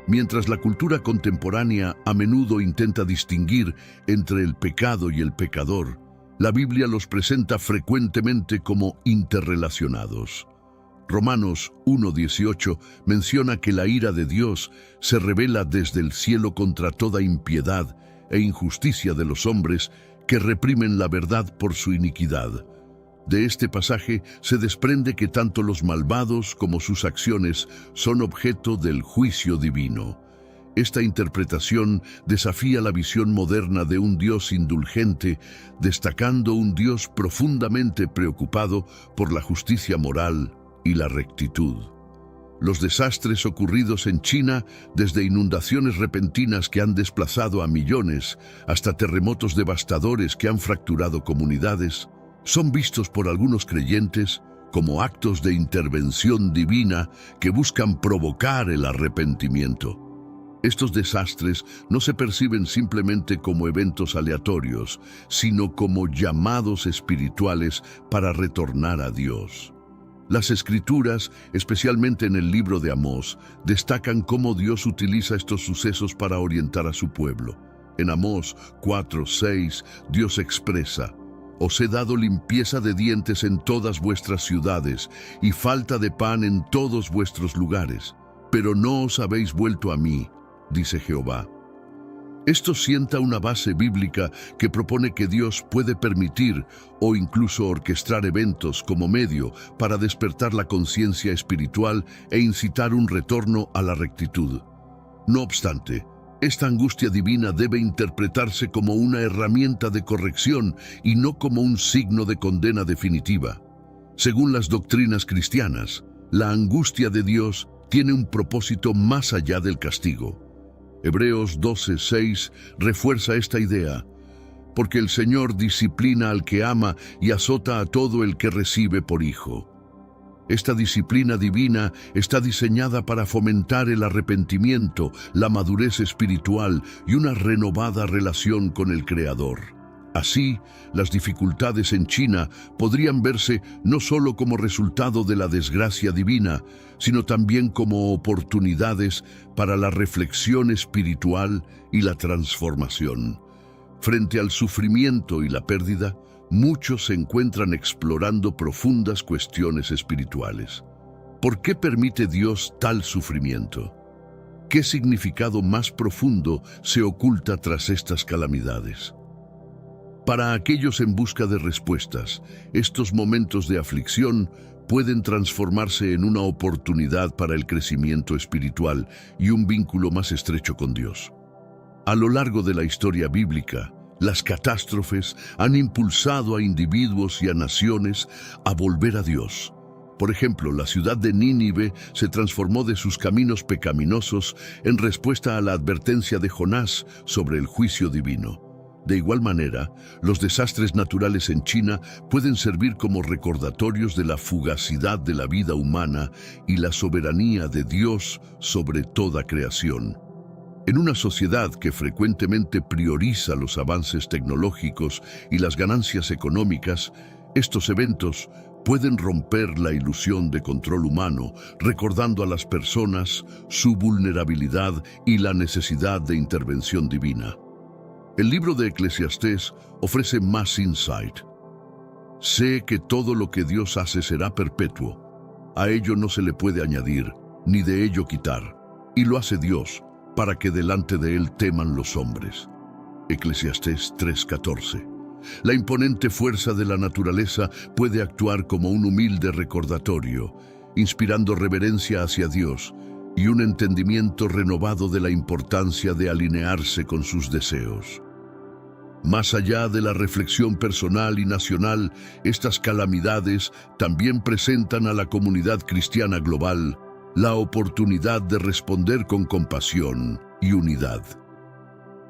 Mientras la cultura contemporánea a menudo intenta distinguir entre el pecado y el pecador, la Biblia los presenta frecuentemente como interrelacionados. Romanos 1:18 menciona que la ira de Dios se revela desde el cielo contra toda impiedad e injusticia de los hombres que reprimen la verdad por su iniquidad. De este pasaje se desprende que tanto los malvados como sus acciones son objeto del juicio divino. Esta interpretación desafía la visión moderna de un Dios indulgente, destacando un Dios profundamente preocupado por la justicia moral y la rectitud. Los desastres ocurridos en China, desde inundaciones repentinas que han desplazado a millones hasta terremotos devastadores que han fracturado comunidades, son vistos por algunos creyentes como actos de intervención divina que buscan provocar el arrepentimiento. Estos desastres no se perciben simplemente como eventos aleatorios, sino como llamados espirituales para retornar a Dios. Las Escrituras, especialmente en el libro de Amós, destacan cómo Dios utiliza estos sucesos para orientar a su pueblo. En Amós 4:6, Dios expresa: «Os he dado limpieza de dientes en todas vuestras ciudades y falta de pan en todos vuestros lugares, pero no os habéis vuelto a mí, dice Jehová». Esto sienta una base bíblica que propone que Dios puede permitir o incluso orquestar eventos como medio para despertar la conciencia espiritual e incitar un retorno a la rectitud. No obstante, esta angustia divina debe interpretarse como una herramienta de corrección y no como un signo de condena definitiva. Según las doctrinas cristianas, la angustia de Dios tiene un propósito más allá del castigo. Hebreos 12:6 refuerza esta idea: porque el Señor disciplina al que ama y azota a todo el que recibe por hijo. Esta disciplina divina está diseñada para fomentar el arrepentimiento, la madurez espiritual y una renovada relación con el Creador. Así, las dificultades en China podrían verse no solo como resultado de la desgracia divina, sino también como oportunidades para la reflexión espiritual y la transformación. Frente al sufrimiento y la pérdida, muchos se encuentran explorando profundas cuestiones espirituales. ¿Por qué permite Dios tal sufrimiento? ¿Qué significado más profundo se oculta tras estas calamidades? Para aquellos en busca de respuestas, estos momentos de aflicción pueden transformarse en una oportunidad para el crecimiento espiritual y un vínculo más estrecho con Dios. A lo largo de la historia bíblica, las catástrofes han impulsado a individuos y a naciones a volver a Dios. Por ejemplo, la ciudad de Nínive se transformó de sus caminos pecaminosos en respuesta a la advertencia de Jonás sobre el juicio divino. De igual manera, los desastres naturales en China pueden servir como recordatorios de la fugacidad de la vida humana y la soberanía de Dios sobre toda creación. En una sociedad que frecuentemente prioriza los avances tecnológicos y las ganancias económicas, estos eventos pueden romper la ilusión de control humano, recordando a las personas su vulnerabilidad y la necesidad de intervención divina. El libro de Eclesiastés ofrece más insight. Sé que todo lo que Dios hace será perpetuo. A ello no se le puede añadir, ni de ello quitar. Y lo hace Dios, para que delante de Él teman los hombres. Eclesiastés 3:14. La imponente fuerza de la naturaleza puede actuar como un humilde recordatorio, inspirando reverencia hacia Dios y un entendimiento renovado de la importancia de alinearse con sus deseos. Más allá de la reflexión personal y nacional, estas calamidades también presentan a la comunidad cristiana global la oportunidad de responder con compasión y unidad.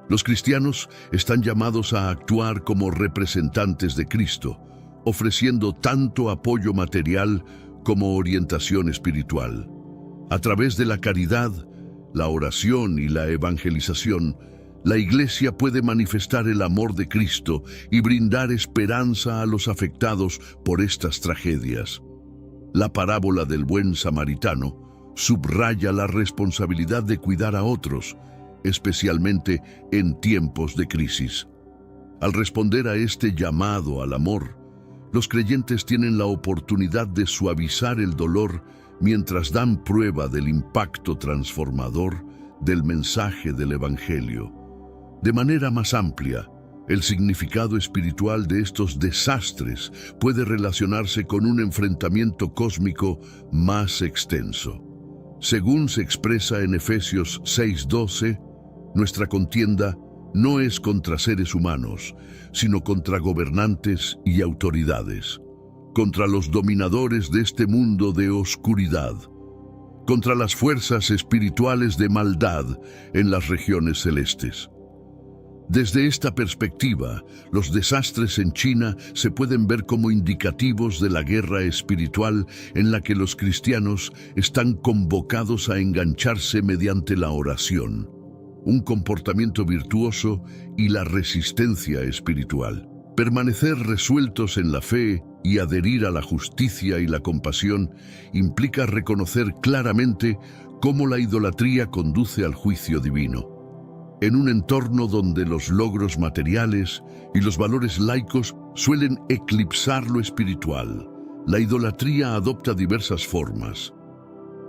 Los cristianos están llamados a actuar como representantes de Cristo, ofreciendo tanto apoyo material como orientación espiritual. A través de la caridad, la oración y la evangelización, la Iglesia puede manifestar el amor de Cristo y brindar esperanza a los afectados por estas tragedias. La parábola del buen samaritano subraya la responsabilidad de cuidar a otros, especialmente en tiempos de crisis. Al responder a este llamado al amor, los creyentes tienen la oportunidad de suavizar el dolor mientras dan prueba del impacto transformador del mensaje del Evangelio. De manera más amplia, el significado espiritual de estos desastres puede relacionarse con un enfrentamiento cósmico más extenso. Según se expresa en Efesios 6:12, nuestra contienda no es contra seres humanos, sino contra gobernantes y autoridades, contra los dominadores de este mundo de oscuridad, contra las fuerzas espirituales de maldad en las regiones celestes. Desde esta perspectiva, los desastres en China se pueden ver como indicativos de la guerra espiritual en la que los cristianos están convocados a engancharse mediante la oración, un comportamiento virtuoso y la resistencia espiritual. Permanecer resueltos en la fe y adherir a la justicia y la compasión implica reconocer claramente cómo la idolatría conduce al juicio divino. En un entorno donde los logros materiales y los valores laicos suelen eclipsar lo espiritual, la idolatría adopta diversas formas.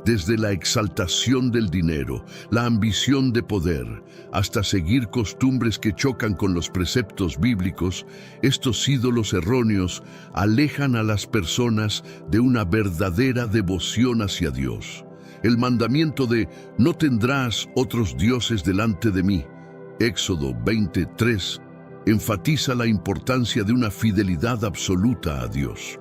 Desde la exaltación del dinero, la ambición de poder, hasta seguir costumbres que chocan con los preceptos bíblicos, estos ídolos erróneos alejan a las personas de una verdadera devoción hacia Dios. El mandamiento de «No tendrás otros dioses delante de mí», Éxodo 23, enfatiza la importancia de una fidelidad absoluta a Dios.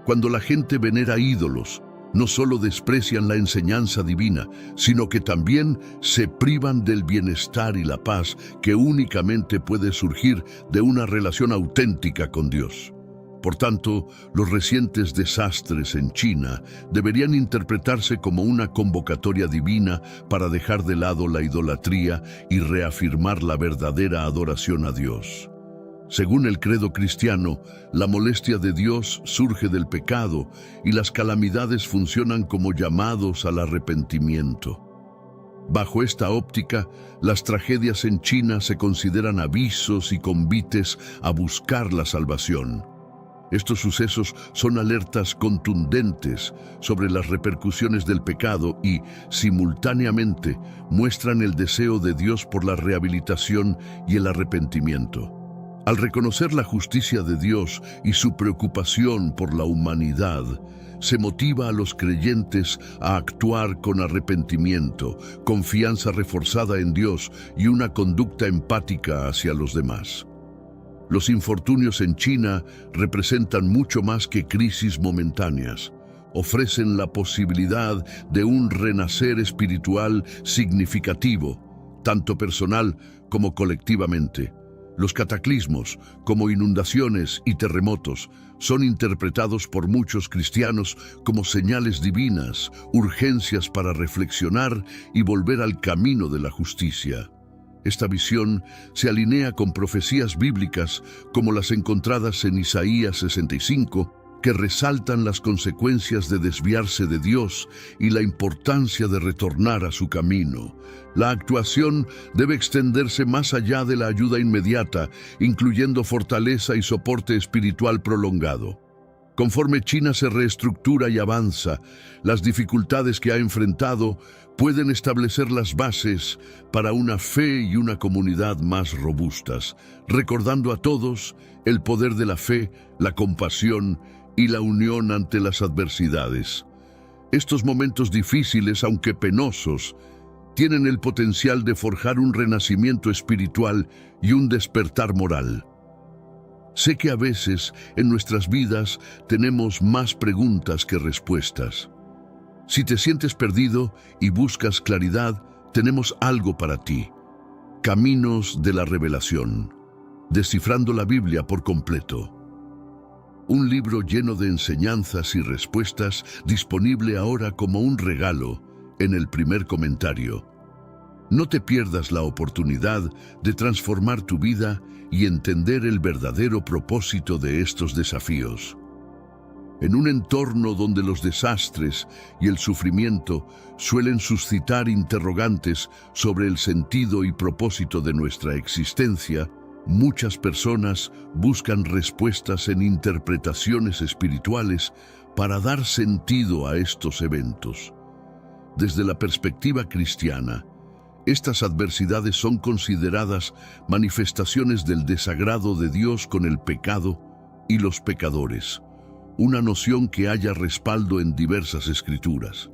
Cuando la gente venera ídolos, no solo desprecian la enseñanza divina, sino que también se privan del bienestar y la paz que únicamente puede surgir de una relación auténtica con Dios. Por tanto, los recientes desastres en China deberían interpretarse como una convocatoria divina para dejar de lado la idolatría y reafirmar la verdadera adoración a Dios. Según el credo cristiano, la molestia de Dios surge del pecado y las calamidades funcionan como llamados al arrepentimiento. Bajo esta óptica, las tragedias en China se consideran avisos y convites a buscar la salvación. Estos sucesos son alertas contundentes sobre las repercusiones del pecado y, simultáneamente, muestran el deseo de Dios por la rehabilitación y el arrepentimiento. Al reconocer la justicia de Dios y su preocupación por la humanidad, se motiva a los creyentes a actuar con arrepentimiento, confianza reforzada en Dios y una conducta empática hacia los demás. Los infortunios en China representan mucho más que crisis momentáneas. Ofrecen la posibilidad de un renacer espiritual significativo, tanto personal como colectivamente. Los cataclismos, como inundaciones y terremotos, son interpretados por muchos cristianos como señales divinas, urgencias para reflexionar y volver al camino de la justicia. Esta visión se alinea con profecías bíblicas como las encontradas en Isaías 65, que resaltan las consecuencias de desviarse de Dios y la importancia de retornar a su camino. La actuación debe extenderse más allá de la ayuda inmediata, incluyendo fortaleza y soporte espiritual prolongado. Conforme China se reestructura y avanza, las dificultades que ha enfrentado pueden establecer las bases para una fe y una comunidad más robustas, recordando a todos el poder de la fe, la compasión y la unión ante las adversidades. Estos momentos difíciles, aunque penosos, tienen el potencial de forjar un renacimiento espiritual y un despertar moral. Sé que a veces en nuestras vidas tenemos más preguntas que respuestas. Si te sientes perdido y buscas claridad, tenemos algo para ti. Caminos de la Revelación. Descifrando la Biblia por completo. Un libro lleno de enseñanzas y respuestas, disponible ahora como un regalo en el primer comentario. No te pierdas la oportunidad de transformar tu vida y entender el verdadero propósito de estos desafíos. En un entorno donde los desastres y el sufrimiento suelen suscitar interrogantes sobre el sentido y propósito de nuestra existencia, muchas personas buscan respuestas en interpretaciones espirituales para dar sentido a estos eventos. Desde la perspectiva cristiana, estas adversidades son consideradas manifestaciones del desagrado de Dios con el pecado y los pecadores, una noción que halla respaldo en diversas escrituras.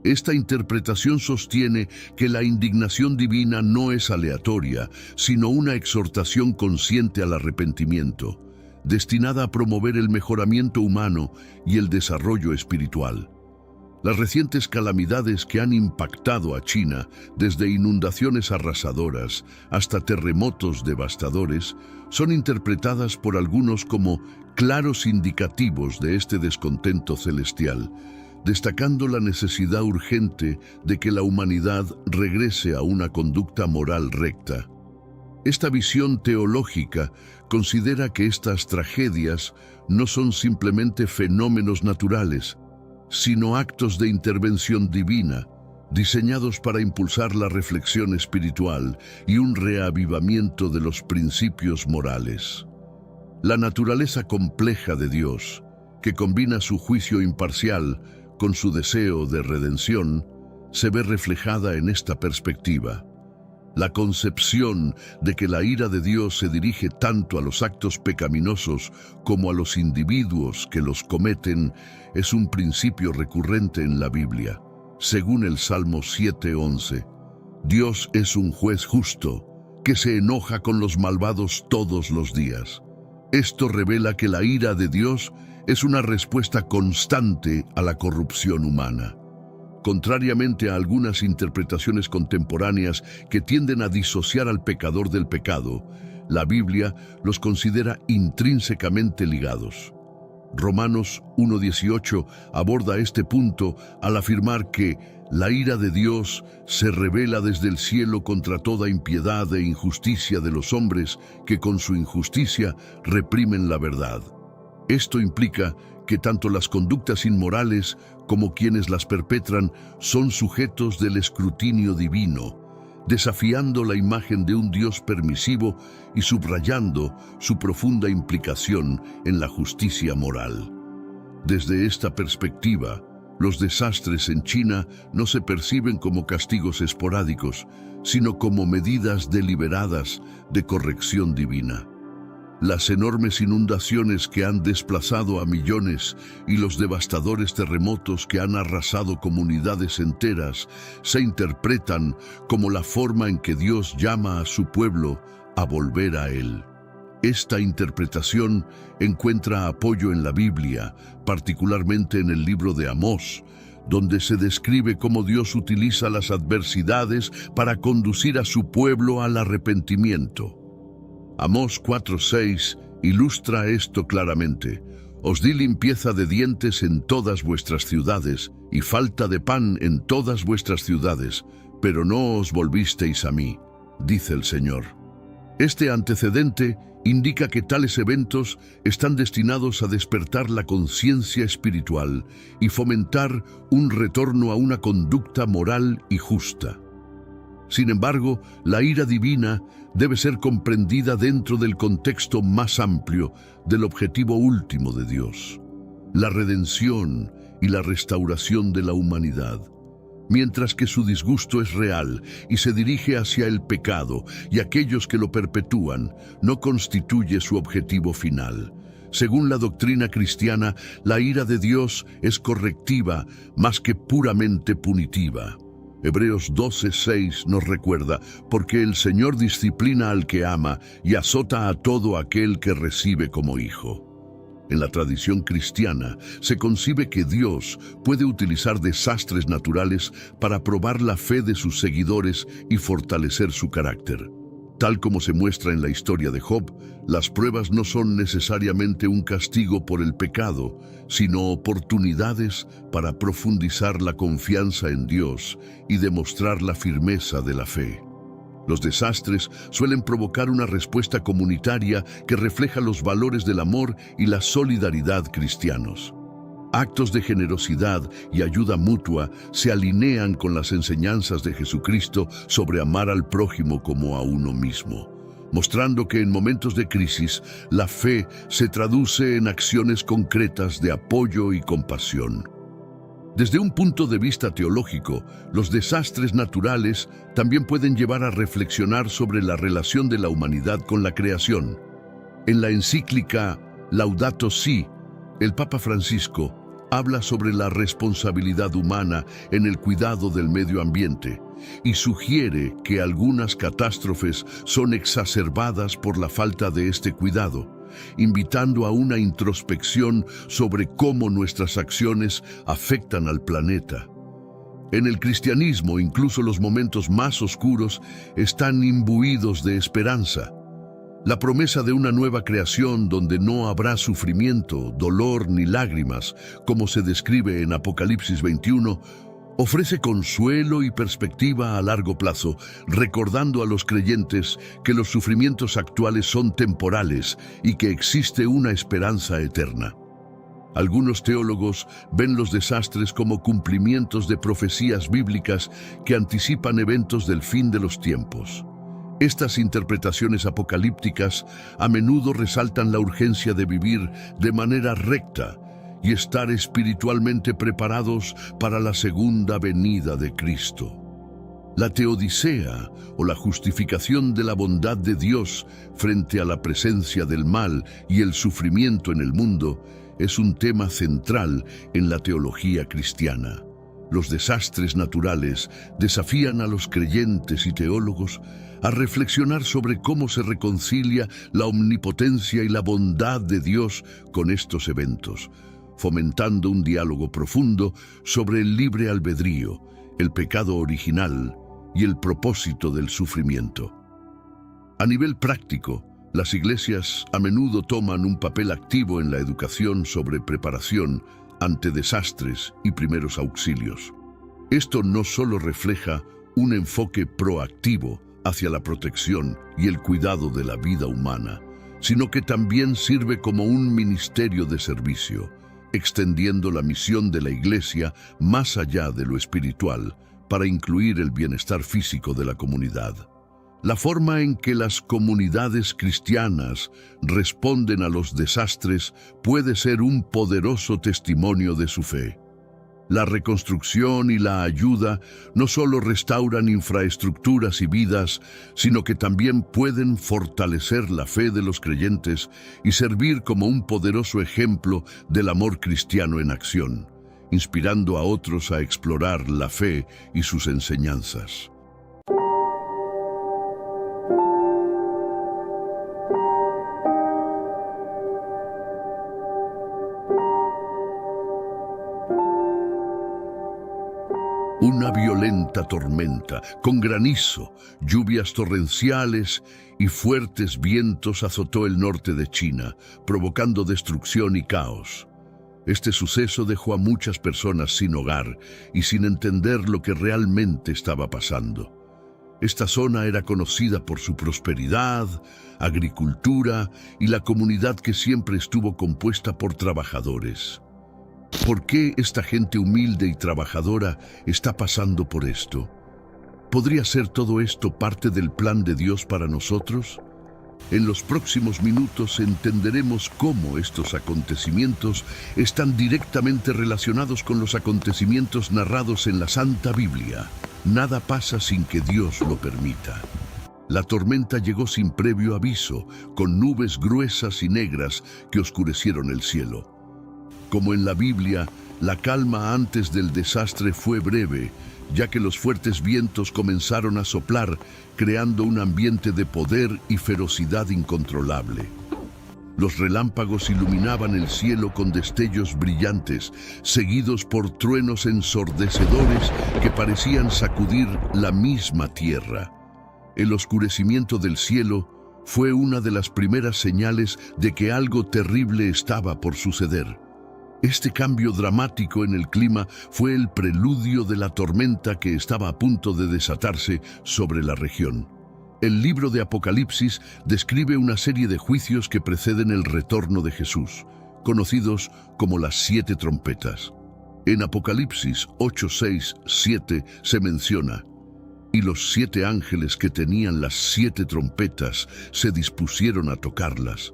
Esta interpretación sostiene que la indignación divina no es aleatoria, sino una exhortación consciente al arrepentimiento, destinada a promover el mejoramiento humano y el desarrollo espiritual. Las recientes calamidades que han impactado a China, desde inundaciones arrasadoras hasta terremotos devastadores, son interpretadas por algunos como claros indicativos de este descontento celestial, destacando la necesidad urgente de que la humanidad regrese a una conducta moral recta. Esta visión teológica considera que estas tragedias no son simplemente fenómenos naturales, sino actos de intervención divina, diseñados para impulsar la reflexión espiritual y un reavivamiento de los principios morales. La naturaleza compleja de Dios, que combina su juicio imparcial con su deseo de redención, se ve reflejada en esta perspectiva. La concepción de que la ira de Dios se dirige tanto a los actos pecaminosos como a los individuos que los cometen es un principio recurrente en la Biblia. Según el Salmo 7:11, Dios es un juez justo que se enoja con los malvados todos los días. Esto revela que la ira de Dios es una respuesta constante a la corrupción humana. Contrariamente a algunas interpretaciones contemporáneas que tienden a disociar al pecador del pecado, la Biblia los considera intrínsecamente ligados. Romanos 1:18 aborda este punto al afirmar que la ira de Dios se revela desde el cielo contra toda impiedad e injusticia de los hombres que con su injusticia reprimen la verdad. Esto implica que tanto las conductas inmorales como quienes las perpetran son sujetos del escrutinio divino, desafiando la imagen de un Dios permisivo y subrayando su profunda implicación en la justicia moral. Desde esta perspectiva, los desastres en China no se perciben como castigos esporádicos, sino como medidas deliberadas de corrección divina. Las enormes inundaciones que han desplazado a millones y los devastadores terremotos que han arrasado comunidades enteras se interpretan como la forma en que Dios llama a su pueblo a volver a Él. Esta interpretación encuentra apoyo en la Biblia, particularmente en el libro de Amós, donde se describe cómo Dios utiliza las adversidades para conducir a su pueblo al arrepentimiento. Amós 4:6 ilustra esto claramente. Os di limpieza de dientes en todas vuestras ciudades, y falta de pan en todas vuestras ciudades, pero no os volvisteis a mí, dice el Señor. Este antecedente indica que tales eventos están destinados a despertar la conciencia espiritual y fomentar un retorno a una conducta moral y justa. Sin embargo, la ira divina debe ser comprendida dentro del contexto más amplio del objetivo último de Dios. la redención y la restauración de la humanidad, mientras que su disgusto es real y se dirige hacia el pecado y aquellos que lo perpetúan, no constituye su objetivo final. Según la doctrina cristiana, la ira de Dios es correctiva más que puramente punitiva. Hebreos 12:6 nos recuerda, porque el Señor disciplina al que ama y azota a todo aquel que recibe como hijo. En la tradición cristiana se concibe que Dios puede utilizar desastres naturales para probar la fe de sus seguidores y fortalecer su carácter. Tal como se muestra en la historia de Job, las pruebas no son necesariamente un castigo por el pecado, sino oportunidades para profundizar la confianza en Dios y demostrar la firmeza de la fe. Los desastres suelen provocar una respuesta comunitaria que refleja los valores del amor y la solidaridad cristianos. Actos de generosidad y ayuda mutua se alinean con las enseñanzas de Jesucristo sobre amar al prójimo como a uno mismo, mostrando que en momentos de crisis la fe se traduce en acciones concretas de apoyo y compasión. Desde un punto de vista teológico, los desastres naturales también pueden llevar a reflexionar sobre la relación de la humanidad con la creación. En la encíclica Laudato Si, el Papa Francisco habla sobre la responsabilidad humana en el cuidado del medio ambiente y sugiere que algunas catástrofes son exacerbadas por la falta de este cuidado, invitando a una introspección sobre cómo nuestras acciones afectan al planeta. En el cristianismo, incluso los momentos más oscuros están imbuidos de esperanza. La promesa de una nueva creación donde no habrá sufrimiento, dolor ni lágrimas, como se describe en Apocalipsis 21, ofrece consuelo y perspectiva a largo plazo, recordando a los creyentes que los sufrimientos actuales son temporales y que existe una esperanza eterna. Algunos teólogos ven los desastres como cumplimientos de profecías bíblicas que anticipan eventos del fin de los tiempos. Estas interpretaciones apocalípticas a menudo resaltan la urgencia de vivir de manera recta y estar espiritualmente preparados para la segunda venida de Cristo. La teodicea, o la justificación de la bondad de Dios frente a la presencia del mal y el sufrimiento en el mundo, es un tema central en la teología cristiana. Los desastres naturales desafían a los creyentes y teólogos a reflexionar sobre cómo se reconcilia la omnipotencia y la bondad de Dios con estos eventos, fomentando un diálogo profundo sobre el libre albedrío, el pecado original y el propósito del sufrimiento. A nivel práctico, las iglesias a menudo toman un papel activo en la educación sobre preparación ante desastres y primeros auxilios. Esto no solo refleja un enfoque proactivo hacia la protección y el cuidado de la vida humana, sino que también sirve como un ministerio de servicio, extendiendo la misión de la Iglesia más allá de lo espiritual para incluir el bienestar físico de la comunidad. La forma en que las comunidades cristianas responden a los desastres puede ser un poderoso testimonio de su fe. La reconstrucción y la ayuda no solo restauran infraestructuras y vidas, sino que también pueden fortalecer la fe de los creyentes y servir como un poderoso ejemplo del amor cristiano en acción, inspirando a otros a explorar la fe y sus enseñanzas. Una violenta tormenta, con granizo, lluvias torrenciales y fuertes vientos azotó el norte de China, provocando destrucción y caos. Este suceso dejó a muchas personas sin hogar y sin entender lo que realmente estaba pasando. Esta zona era conocida por su prosperidad, agricultura y la comunidad que siempre estuvo compuesta por trabajadores. ¿Por qué esta gente humilde y trabajadora está pasando por esto? ¿Podría ser todo esto parte del plan de Dios para nosotros? En los próximos minutos entenderemos cómo estos acontecimientos están directamente relacionados con los acontecimientos narrados en la Santa Biblia. Nada pasa sin que Dios lo permita. La tormenta llegó sin previo aviso, con nubes gruesas y negras que oscurecieron el cielo. Como en la Biblia, la calma antes del desastre fue breve, ya que los fuertes vientos comenzaron a soplar, creando un ambiente de poder y ferocidad incontrolable. Los relámpagos iluminaban el cielo con destellos brillantes, seguidos por truenos ensordecedores que parecían sacudir la misma tierra. El oscurecimiento del cielo fue una de las primeras señales de que algo terrible estaba por suceder. Este cambio dramático en el clima fue el preludio de la tormenta que estaba a punto de desatarse sobre la región. El libro de Apocalipsis describe una serie de juicios que preceden el retorno de Jesús, conocidos como las 7 trompetas. En Apocalipsis 8, 6, 7 se menciona: «Y los 7 ángeles que tenían las 7 trompetas se dispusieron a tocarlas.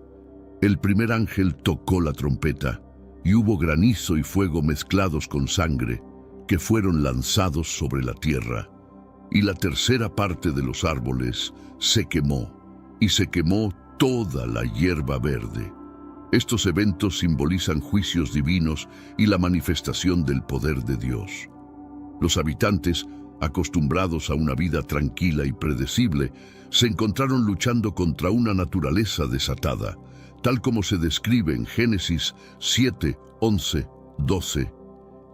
El primer ángel tocó la trompeta, y hubo granizo y fuego mezclados con sangre, que fueron lanzados sobre la tierra. Y la tercera parte de los árboles se quemó, y se quemó toda la hierba verde». Estos eventos simbolizan juicios divinos y la manifestación del poder de Dios. Los habitantes, acostumbrados a una vida tranquila y predecible, se encontraron luchando contra una naturaleza desatada, tal como se describe en Génesis 7, 11, 12.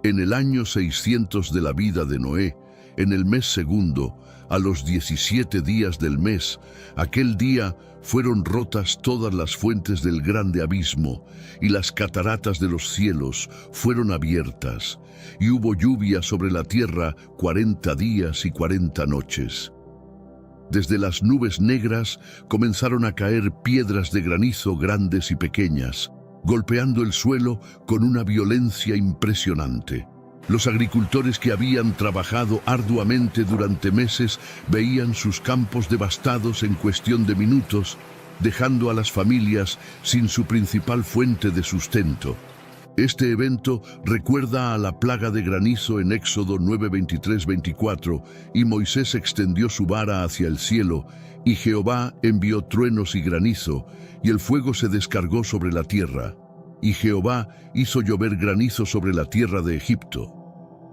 En el año 600 de la vida de Noé, en el mes segundo, a los 17 días del mes, aquel día fueron rotas todas las fuentes del grande abismo, y las cataratas de los cielos fueron abiertas, y hubo lluvia sobre la tierra 40 días y 40 noches. Desde las nubes negras comenzaron a caer piedras de granizo grandes y pequeñas, golpeando el suelo con una violencia impresionante. Los agricultores que habían trabajado arduamente durante meses veían sus campos devastados en cuestión de minutos, dejando a las familias sin su principal fuente de sustento. Este evento recuerda a la plaga de granizo en Éxodo 9, 23, 24, y Moisés extendió su vara hacia el cielo, y Jehová envió truenos y granizo, y el fuego se descargó sobre la tierra. Y Jehová hizo llover granizo sobre la tierra de Egipto.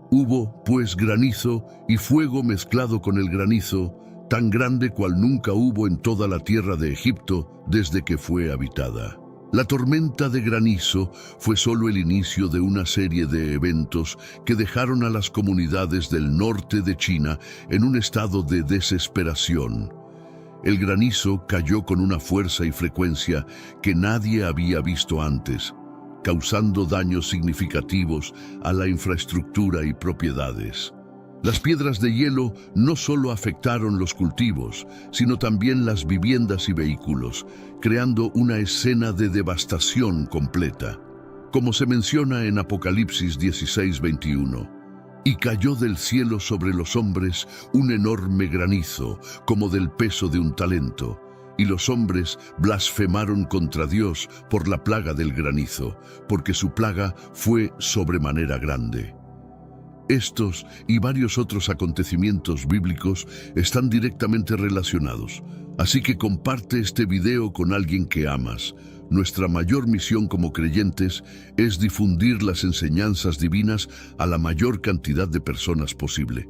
Hubo, pues, granizo y fuego mezclado con el granizo, tan grande cual nunca hubo en toda la tierra de Egipto desde que fue habitada. La tormenta de granizo fue solo el inicio de una serie de eventos que dejaron a las comunidades del norte de China en un estado de desesperación. El granizo cayó con una fuerza y frecuencia que nadie había visto antes, causando daños significativos a la infraestructura y propiedades. Las piedras de hielo no solo afectaron los cultivos, sino también las viviendas y vehículos, creando una escena de devastación completa. Como se menciona en Apocalipsis 16, 21. Y cayó del cielo sobre los hombres un enorme granizo, como del peso de un talento, y los hombres blasfemaron contra Dios por la plaga del granizo, porque su plaga fue sobremanera grande. Estos y varios otros acontecimientos bíblicos están directamente relacionados, así que comparte este video con alguien que amas. Nuestra mayor misión como creyentes es difundir las enseñanzas divinas a la mayor cantidad de personas posible.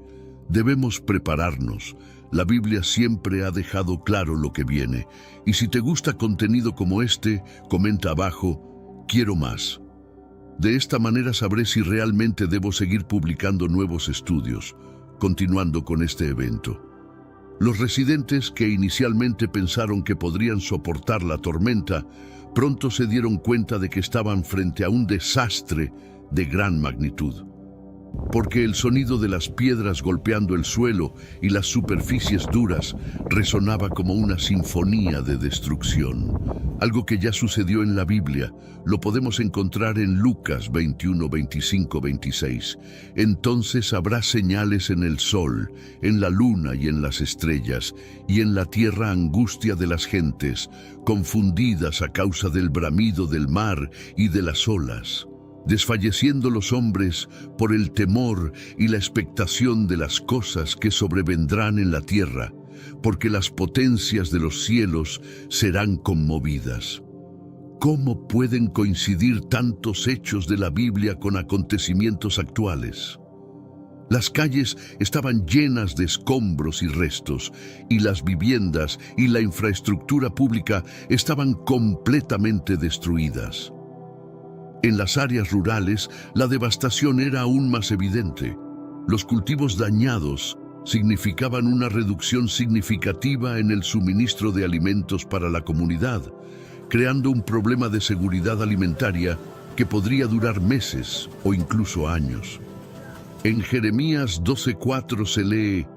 Debemos prepararnos. La Biblia siempre ha dejado claro lo que viene, y si te gusta contenido como este, comenta abajo, quiero más. De esta manera sabré si realmente debo seguir publicando nuevos estudios, continuando con este evento. Los residentes que inicialmente pensaron que podrían soportar la tormenta, pronto se dieron cuenta de que estaban frente a un desastre de gran magnitud. porque el sonido de las piedras golpeando el suelo y las superficies duras resonaba como una sinfonía de destrucción. Algo que ya sucedió en la Biblia, lo podemos encontrar en Lucas 21, 25, 26. Entonces habrá señales en el sol, en la luna y en las estrellas, y en la tierra angustia de las gentes, confundidas a causa del bramido del mar y de las olas, desfalleciendo los hombres por el temor y la expectación de las cosas que sobrevendrán en la tierra, porque las potencias de los cielos serán conmovidas. ¿Cómo pueden coincidir tantos hechos de la Biblia con acontecimientos actuales? Las calles estaban llenas de escombros y restos, y las viviendas y la infraestructura pública estaban completamente destruidas. En las áreas rurales, la devastación era aún más evidente. Los cultivos dañados significaban una reducción significativa en el suministro de alimentos para la comunidad, creando un problema de seguridad alimentaria que podría durar meses o incluso años. En Jeremías 12:4 se lee: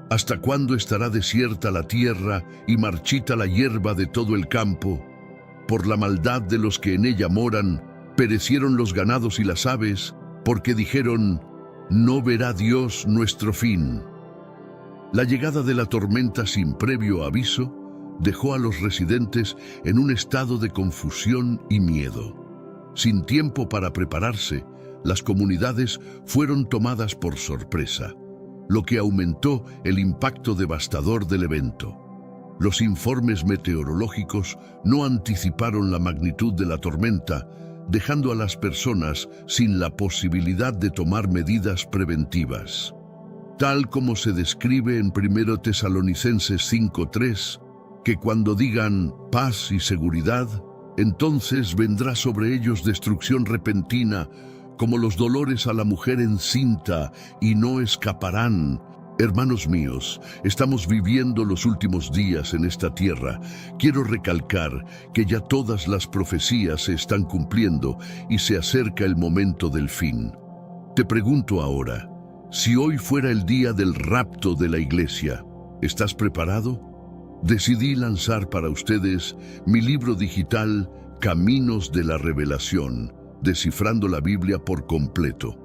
¿Hasta cuándo estará desierta la tierra y marchita la hierba de todo el campo? Por la maldad de los que en ella moran, perecieron los ganados y las aves, porque dijeron: no verá Dios nuestro fin. La llegada de la tormenta sin previo aviso dejó a los residentes en un estado de confusión y miedo. Sin tiempo para prepararse, las comunidades fueron tomadas por sorpresa, lo que aumentó el impacto devastador del evento. Los informes meteorológicos no anticiparon la magnitud de la tormenta, dejando a las personas sin la posibilidad de tomar medidas preventivas. Tal como se describe en 1 Tesalonicenses 5:3, que cuando digan paz y seguridad, entonces vendrá sobre ellos destrucción repentina, como los dolores a la mujer encinta, y no escaparán. Hermanos míos, estamos viviendo los últimos días en esta tierra. Quiero recalcar que ya todas las profecías se están cumpliendo y se acerca el momento del fin. Te pregunto ahora, si hoy fuera el día del rapto de la iglesia, ¿estás preparado? Decidí lanzar para ustedes mi libro digital Caminos de la Revelación, descifrando la Biblia por completo.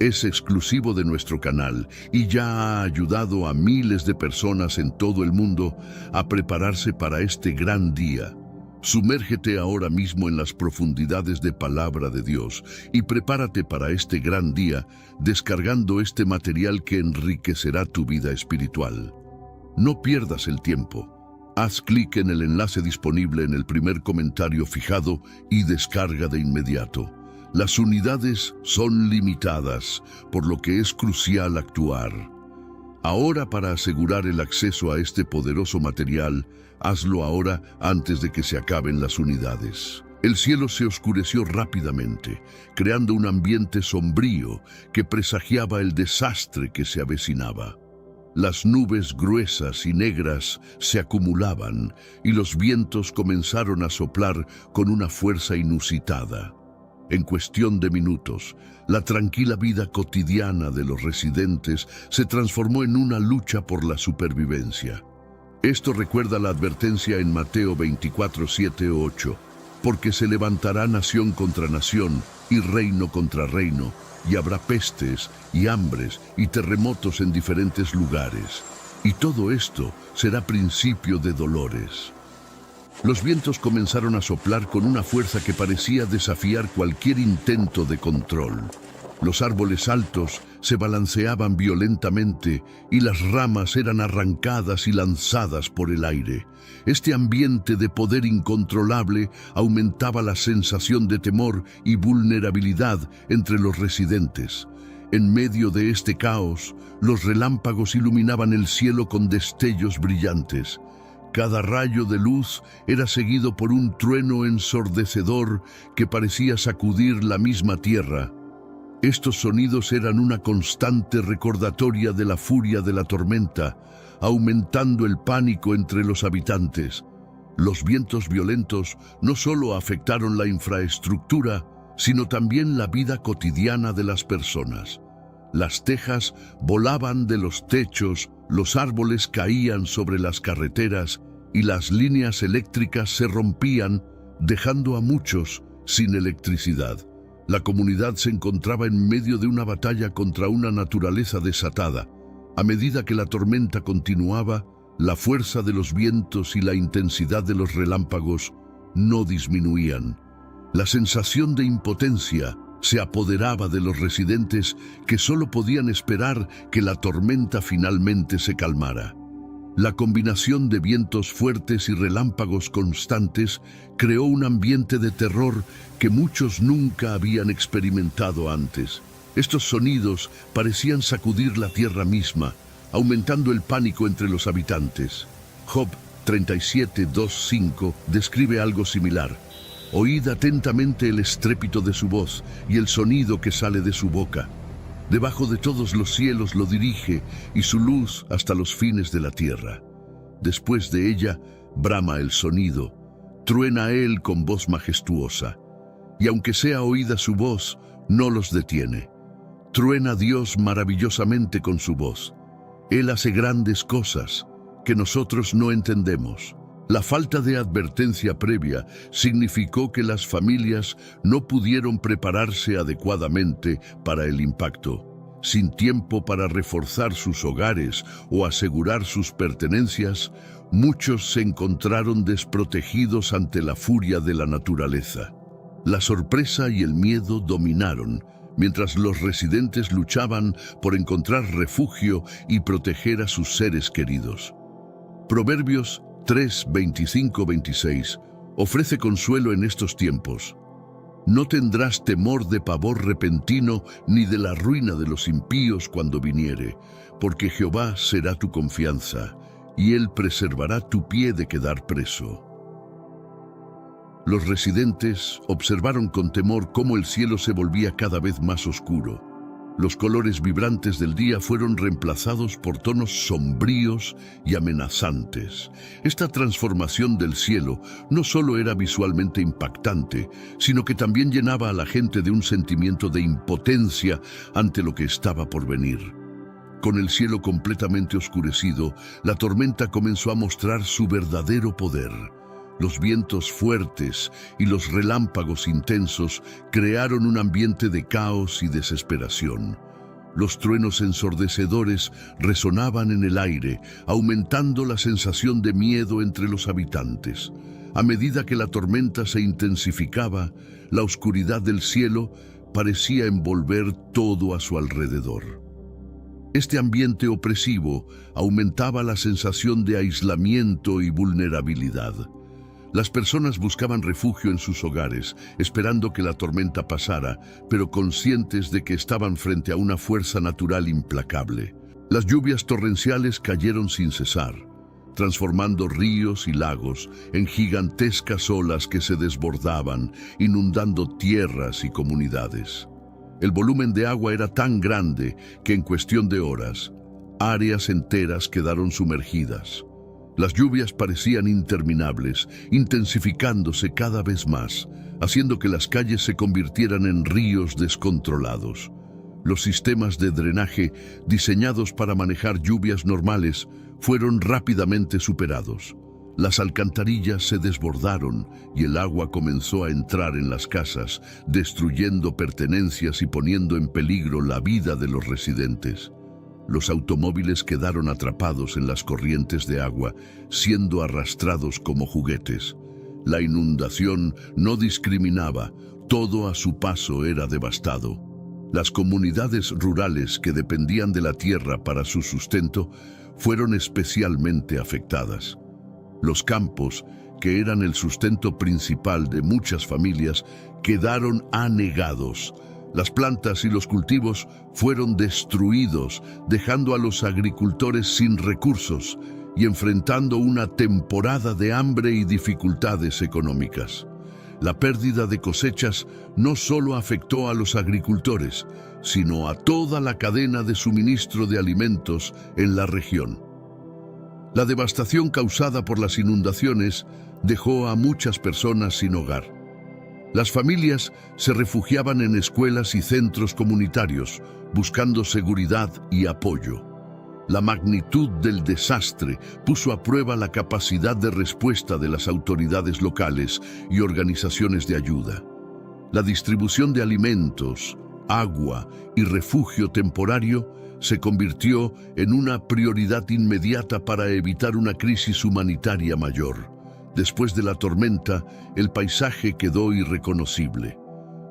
Es exclusivo de nuestro canal y ya ha ayudado a miles de personas en todo el mundo a prepararse para este gran día. Sumérgete ahora mismo en las profundidades de Palabra de Dios y prepárate para este gran día descargando este material que enriquecerá tu vida espiritual. No pierdas el tiempo. Haz clic en el enlace disponible en el primer comentario fijado y descarga de inmediato. Las unidades son limitadas, por lo que es crucial actuar. Ahora, para asegurar el acceso a este poderoso material, hazlo ahora antes de que se acaben las unidades. El cielo se oscureció rápidamente, creando un ambiente sombrío que presagiaba el desastre que se avecinaba. Las nubes gruesas y negras se acumulaban y los vientos comenzaron a soplar con una fuerza inusitada. En cuestión de minutos, la tranquila vida cotidiana de los residentes se transformó en una lucha por la supervivencia. Esto recuerda la advertencia en Mateo 24, 7, 8, porque se levantará nación contra nación y reino contra reino, y habrá pestes y hambres y terremotos en diferentes lugares, y todo esto será principio de dolores. Los vientos comenzaron a soplar con una fuerza que parecía desafiar cualquier intento de control. Los árboles altos se balanceaban violentamente y las ramas eran arrancadas y lanzadas por el aire. Este ambiente de poder incontrolable aumentaba la sensación de temor y vulnerabilidad entre los residentes. En medio de este caos, los relámpagos iluminaban el cielo con destellos brillantes. Cada rayo de luz era seguido por un trueno ensordecedor que parecía sacudir la misma tierra. Estos sonidos eran una constante recordatoria de la furia de la tormenta, aumentando el pánico entre los habitantes. Los vientos violentos no solo afectaron la infraestructura, sino también la vida cotidiana de las personas. Las tejas volaban de los techos, los árboles caían sobre las carreteras y las líneas eléctricas se rompían, dejando a muchos sin electricidad. La comunidad se encontraba en medio de una batalla contra una naturaleza desatada. A medida que la tormenta continuaba, la fuerza de los vientos y la intensidad de los relámpagos no disminuían. La sensación de impotencia se apoderaba de los residentes, que solo podían esperar que la tormenta finalmente se calmara. La combinación de vientos fuertes y relámpagos constantes creó un ambiente de terror que muchos nunca habían experimentado antes. Estos sonidos parecían sacudir la tierra misma, aumentando el pánico entre los habitantes. Job 37:2-5 describe algo similar. Oíd atentamente el estrépito de su voz y el sonido que sale de su boca. Debajo de todos los cielos lo dirige y su luz hasta los fines de la tierra. Después de ella brama el sonido, truena él con voz majestuosa. Y aunque sea oída su voz, no los detiene. Truena Dios maravillosamente con su voz. Él hace grandes cosas que nosotros no entendemos. La falta de advertencia previa significó que las familias no pudieron prepararse adecuadamente para el impacto. Sin tiempo para reforzar sus hogares o asegurar sus pertenencias, muchos se encontraron desprotegidos ante la furia de la naturaleza. La sorpresa y el miedo dominaron, mientras los residentes luchaban por encontrar refugio y proteger a sus seres queridos. Proverbios 3:25-26 ofrece consuelo en estos tiempos. No tendrás temor de pavor repentino ni de la ruina de los impíos cuando viniere, porque Jehová será tu confianza, y Él preservará tu pie de quedar preso. Los residentes observaron con temor cómo el cielo se volvía cada vez más oscuro. Los colores vibrantes del día fueron reemplazados por tonos sombríos y amenazantes. Esta transformación del cielo no solo era visualmente impactante, sino que también llenaba a la gente de un sentimiento de impotencia ante lo que estaba por venir. Con el cielo completamente oscurecido, la tormenta comenzó a mostrar su verdadero poder. Los vientos fuertes y los relámpagos intensos crearon un ambiente de caos y desesperación. Los truenos ensordecedores resonaban en el aire, aumentando la sensación de miedo entre los habitantes. A medida que la tormenta se intensificaba, la oscuridad del cielo parecía envolver todo a su alrededor. Este ambiente opresivo aumentaba la sensación de aislamiento y vulnerabilidad. Las personas buscaban refugio en sus hogares, esperando que la tormenta pasara, pero conscientes de que estaban frente a una fuerza natural implacable. Las lluvias torrenciales cayeron sin cesar, transformando ríos y lagos en gigantescas olas que se desbordaban, inundando tierras y comunidades. El volumen de agua era tan grande que en cuestión de horas, áreas enteras quedaron sumergidas. Las lluvias parecían interminables, intensificándose cada vez más, haciendo que las calles se convirtieran en ríos descontrolados. Los sistemas de drenaje, diseñados para manejar lluvias normales, fueron rápidamente superados. Las alcantarillas se desbordaron y el agua comenzó a entrar en las casas, destruyendo pertenencias y poniendo en peligro la vida de los residentes. Los automóviles quedaron atrapados en las corrientes de agua, siendo arrastrados como juguetes. La inundación no discriminaba, todo a su paso era devastado. Las comunidades rurales que dependían de la tierra para su sustento fueron especialmente afectadas. Los campos, que eran el sustento principal de muchas familias, quedaron anegados. Las plantas y los cultivos fueron destruidos, dejando a los agricultores sin recursos y enfrentando una temporada de hambre y dificultades económicas. La pérdida de cosechas no solo afectó a los agricultores, sino a toda la cadena de suministro de alimentos en la región. La devastación causada por las inundaciones dejó a muchas personas sin hogar. Las familias se refugiaban en escuelas y centros comunitarios, buscando seguridad y apoyo. La magnitud del desastre puso a prueba la capacidad de respuesta de las autoridades locales y organizaciones de ayuda. La distribución de alimentos, agua y refugio temporario se convirtió en una prioridad inmediata para evitar una crisis humanitaria mayor. Después de la tormenta, el paisaje quedó irreconocible.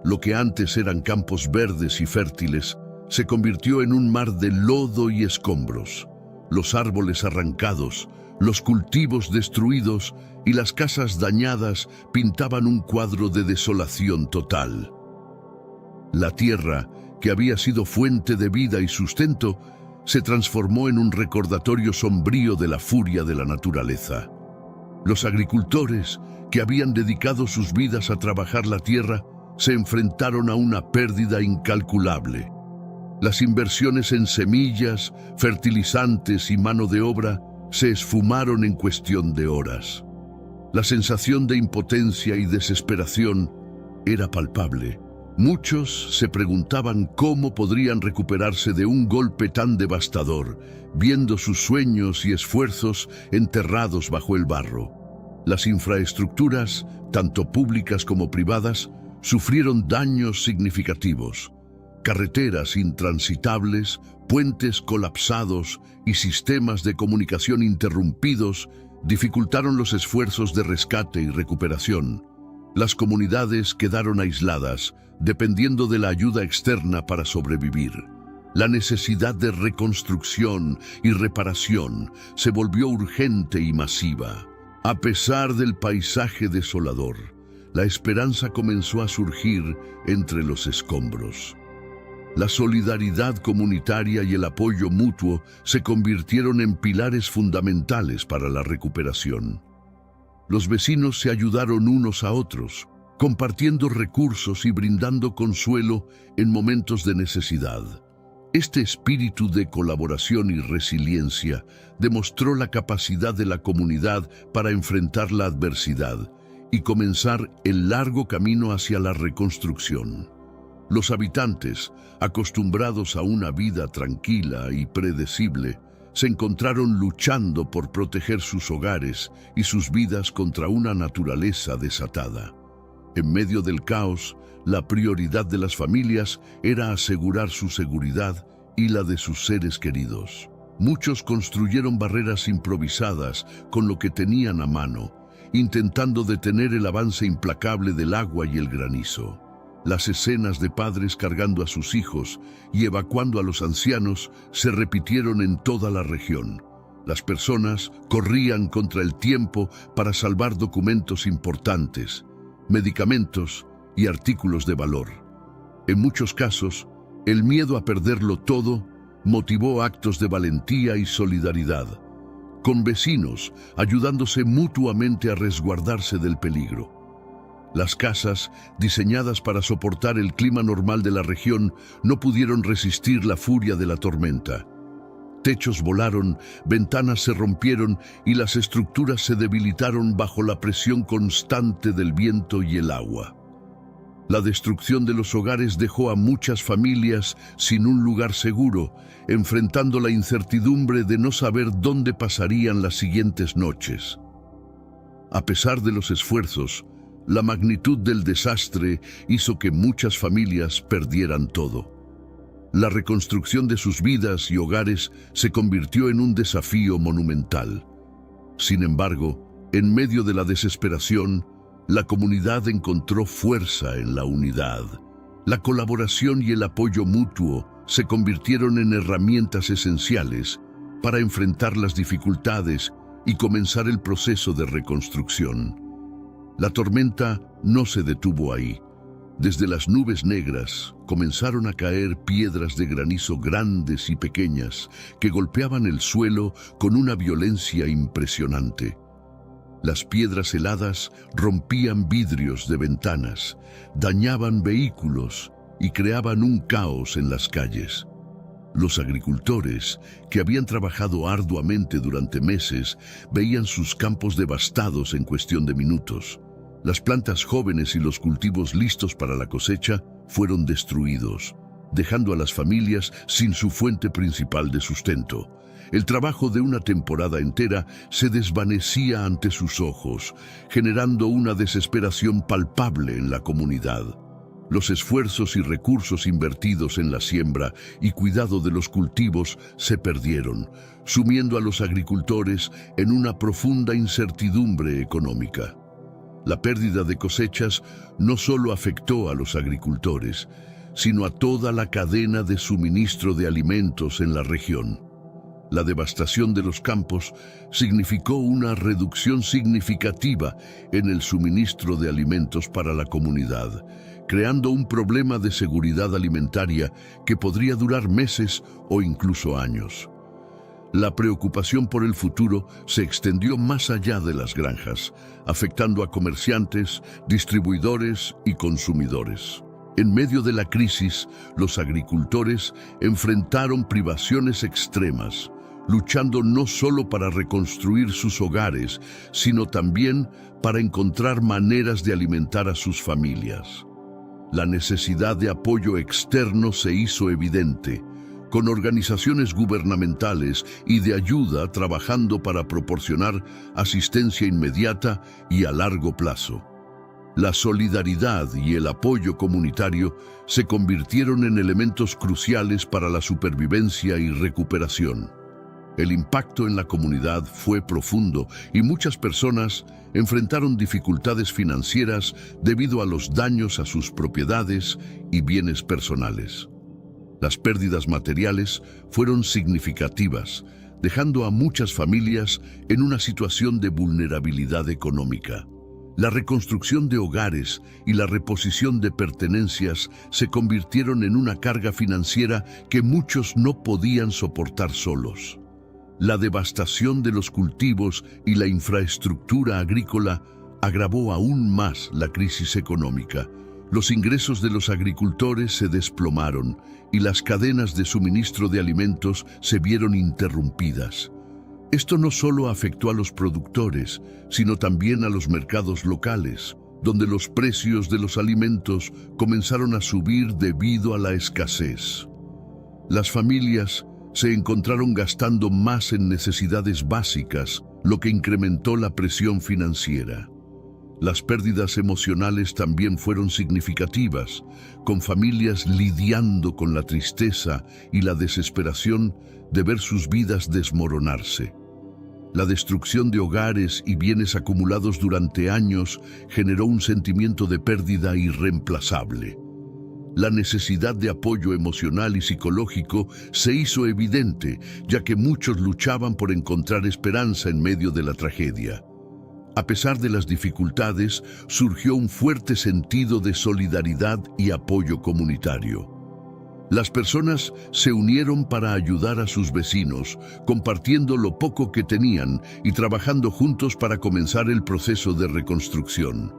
Lo que antes eran campos verdes y fértiles se convirtió en un mar de lodo y escombros. Los árboles arrancados, los cultivos destruidos y las casas dañadas pintaban un cuadro de desolación total. La tierra, que había sido fuente de vida y sustento, se transformó en un recordatorio sombrío de la furia de la naturaleza. Los agricultores, que habían dedicado sus vidas a trabajar la tierra, se enfrentaron a una pérdida incalculable. Las inversiones en semillas, fertilizantes y mano de obra se esfumaron en cuestión de horas. La sensación de impotencia y desesperación era palpable. Muchos se preguntaban cómo podrían recuperarse de un golpe tan devastador, viendo sus sueños y esfuerzos enterrados bajo el barro. Las infraestructuras, tanto públicas como privadas, sufrieron daños significativos. Carreteras intransitables, puentes colapsados y sistemas de comunicación interrumpidos dificultaron los esfuerzos de rescate y recuperación. Las comunidades quedaron aisladas, dependiendo de la ayuda externa para sobrevivir. La necesidad de reconstrucción y reparación se volvió urgente y masiva. A pesar del paisaje desolador, la esperanza comenzó a surgir entre los escombros. La solidaridad comunitaria y el apoyo mutuo se convirtieron en pilares fundamentales para la recuperación. Los vecinos se ayudaron unos a otros, compartiendo recursos y brindando consuelo en momentos de necesidad. Este espíritu de colaboración y resiliencia demostró la capacidad de la comunidad para enfrentar la adversidad y comenzar el largo camino hacia la reconstrucción. Los habitantes, acostumbrados a una vida tranquila y predecible, se encontraron luchando por proteger sus hogares y sus vidas contra una naturaleza desatada. En medio del caos, la prioridad de las familias era asegurar su seguridad y la de sus seres queridos. Muchos construyeron barreras improvisadas con lo que tenían a mano, intentando detener el avance implacable del agua y el granizo. Las escenas de padres cargando a sus hijos y evacuando a los ancianos se repitieron en toda la región. Las personas corrían contra el tiempo para salvar documentos importantes, medicamentos y artículos de valor. En muchos casos, el miedo a perderlo todo motivó actos de valentía y solidaridad, con vecinos ayudándose mutuamente a resguardarse del peligro. Las casas, diseñadas para soportar el clima normal de la región, no pudieron resistir la furia de la tormenta. Techos volaron, ventanas se rompieron y las estructuras se debilitaron bajo la presión constante del viento y el agua. La destrucción de los hogares dejó a muchas familias sin un lugar seguro, enfrentando la incertidumbre de no saber dónde pasarían las siguientes noches. A pesar de los esfuerzos, la magnitud del desastre hizo que muchas familias perdieran todo. La reconstrucción de sus vidas y hogares se convirtió en un desafío monumental. Sin embargo, en medio de la desesperación, la comunidad encontró fuerza en la unidad. La colaboración y el apoyo mutuo se convirtieron en herramientas esenciales para enfrentar las dificultades y comenzar el proceso de reconstrucción. La tormenta no se detuvo ahí. Desde las nubes negras comenzaron a caer piedras de granizo grandes y pequeñas que golpeaban el suelo con una violencia impresionante. Las piedras heladas rompían vidrios de ventanas, dañaban vehículos y creaban un caos en las calles. Los agricultores, que habían trabajado arduamente durante meses, veían sus campos devastados en cuestión de minutos. Las plantas jóvenes y los cultivos listos para la cosecha fueron destruidos, dejando a las familias sin su fuente principal de sustento. El trabajo de una temporada entera se desvanecía ante sus ojos, generando una desesperación palpable en la comunidad. Los esfuerzos y recursos invertidos en la siembra y cuidado de los cultivos se perdieron, sumiendo a los agricultores en una profunda incertidumbre económica. La pérdida de cosechas no solo afectó a los agricultores, sino a toda la cadena de suministro de alimentos en la región. La devastación de los campos significó una reducción significativa en el suministro de alimentos para la comunidad, creando un problema de seguridad alimentaria que podría durar meses o incluso años. La preocupación por el futuro se extendió más allá de las granjas, afectando a comerciantes, distribuidores y consumidores. En medio de la crisis, los agricultores enfrentaron privaciones extremas, luchando no solo para reconstruir sus hogares, sino también para encontrar maneras de alimentar a sus familias. La necesidad de apoyo externo se hizo evidente, con organizaciones gubernamentales y de ayuda trabajando para proporcionar asistencia inmediata y a largo plazo. La solidaridad y el apoyo comunitario se convirtieron en elementos cruciales para la supervivencia y recuperación. El impacto en la comunidad fue profundo y muchas personas enfrentaron dificultades financieras debido a los daños a sus propiedades y bienes personales. Las pérdidas materiales fueron significativas, dejando a muchas familias en una situación de vulnerabilidad económica. La reconstrucción de hogares y la reposición de pertenencias se convirtieron en una carga financiera que muchos no podían soportar solos. La devastación de los cultivos y la infraestructura agrícola agravó aún más la crisis económica. Los ingresos de los agricultores se desplomaron y las cadenas de suministro de alimentos se vieron interrumpidas. Esto no solo afectó a los productores, sino también a los mercados locales, donde los precios de los alimentos comenzaron a subir debido a la escasez. Las familias se encontraron gastando más en necesidades básicas, lo que incrementó la presión financiera. Las pérdidas emocionales también fueron significativas, con familias lidiando con la tristeza y la desesperación de ver sus vidas desmoronarse. La destrucción de hogares y bienes acumulados durante años generó un sentimiento de pérdida irreemplazable. La necesidad de apoyo emocional y psicológico se hizo evidente, ya que muchos luchaban por encontrar esperanza en medio de la tragedia. A pesar de las dificultades, surgió un fuerte sentido de solidaridad y apoyo comunitario. Las personas se unieron para ayudar a sus vecinos, compartiendo lo poco que tenían y trabajando juntos para comenzar el proceso de reconstrucción.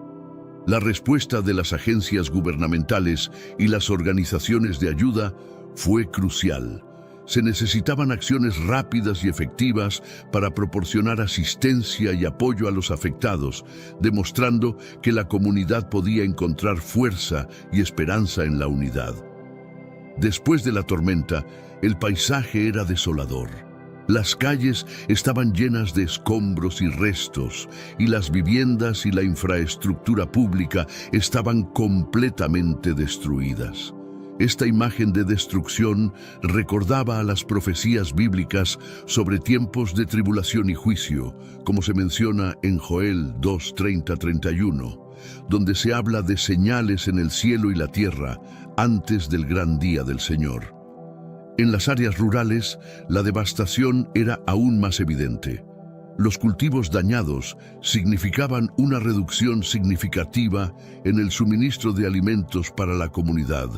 La respuesta de las agencias gubernamentales y las organizaciones de ayuda fue crucial. Se necesitaban acciones rápidas y efectivas para proporcionar asistencia y apoyo a los afectados, demostrando que la comunidad podía encontrar fuerza y esperanza en la unidad. Después de la tormenta, el paisaje era desolador. Las calles estaban llenas de escombros y restos, y las viviendas y la infraestructura pública estaban completamente destruidas. Esta imagen de destrucción recordaba a las profecías bíblicas sobre tiempos de tribulación y juicio, como se menciona en Joel 2:30-31, donde se habla de señales en el cielo y la tierra antes del gran día del Señor. En las áreas rurales, la devastación era aún más evidente. Los cultivos dañados significaban una reducción significativa en el suministro de alimentos para la comunidad,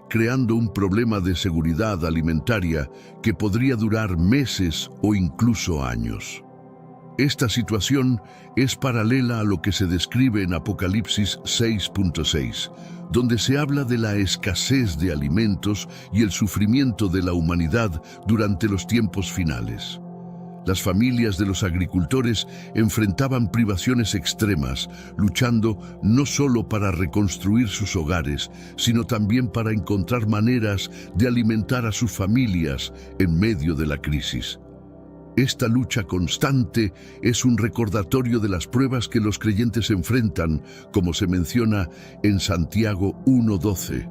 creando un problema de seguridad alimentaria que podría durar meses o incluso años. Esta situación es paralela a lo que se describe en Apocalipsis 6:6, donde se habla de la escasez de alimentos y el sufrimiento de la humanidad durante los tiempos finales. Las familias de los agricultores enfrentaban privaciones extremas, luchando no solo para reconstruir sus hogares, sino también para encontrar maneras de alimentar a sus familias en medio de la crisis. Esta lucha constante es un recordatorio de las pruebas que los creyentes enfrentan, como se menciona en Santiago 1:12.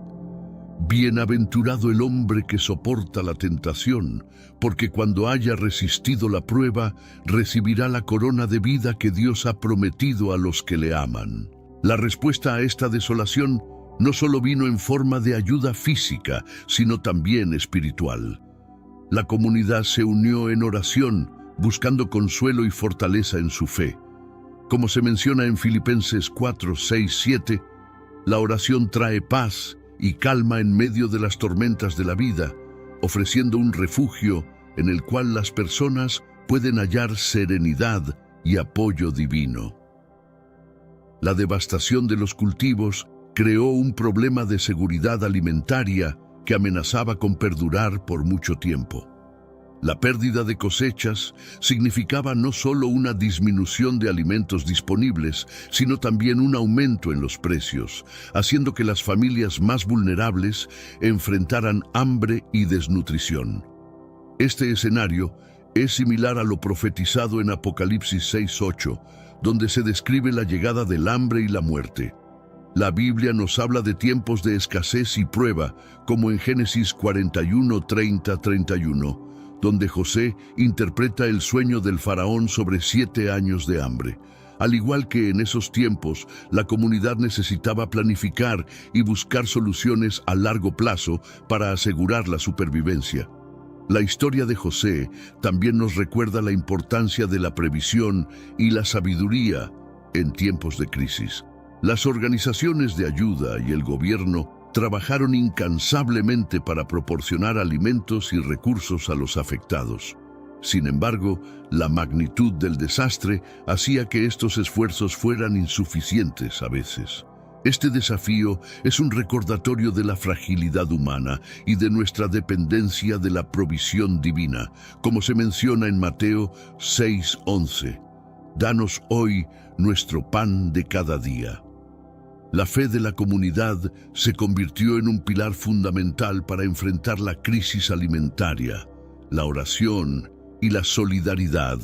Bienaventurado el hombre que soporta la tentación, porque cuando haya resistido la prueba, recibirá la corona de vida que Dios ha prometido a los que le aman. La respuesta a esta desolación no solo vino en forma de ayuda física, sino también espiritual. La comunidad se unió en oración, buscando consuelo y fortaleza en su fe. Como se menciona en Filipenses 4:6-7, la oración trae paz y calma en medio de las tormentas de la vida, ofreciendo un refugio en el cual las personas pueden hallar serenidad y apoyo divino. La devastación de los cultivos creó un problema de seguridad alimentaria que amenazaba con perdurar por mucho tiempo. La pérdida de cosechas significaba no solo una disminución de alimentos disponibles, sino también un aumento en los precios, haciendo que las familias más vulnerables enfrentaran hambre y desnutrición. Este escenario es similar a lo profetizado en Apocalipsis 6:8, donde se describe la llegada del hambre y la muerte. La Biblia nos habla de tiempos de escasez y prueba, como en Génesis 41:30-31, donde José interpreta el sueño del faraón sobre 7 años de hambre. Al igual que en esos tiempos, la comunidad necesitaba planificar y buscar soluciones a largo plazo para asegurar la supervivencia. La historia de José también nos recuerda la importancia de la previsión y la sabiduría en tiempos de crisis. Las organizaciones de ayuda y el gobierno trabajaron incansablemente para proporcionar alimentos y recursos a los afectados. Sin embargo, la magnitud del desastre hacía que estos esfuerzos fueran insuficientes a veces. Este desafío es un recordatorio de la fragilidad humana y de nuestra dependencia de la provisión divina, como se menciona en Mateo 6:11. Danos hoy nuestro pan de cada día. La fe de la comunidad se convirtió en un pilar fundamental para enfrentar la crisis alimentaria. La oración y la solidaridad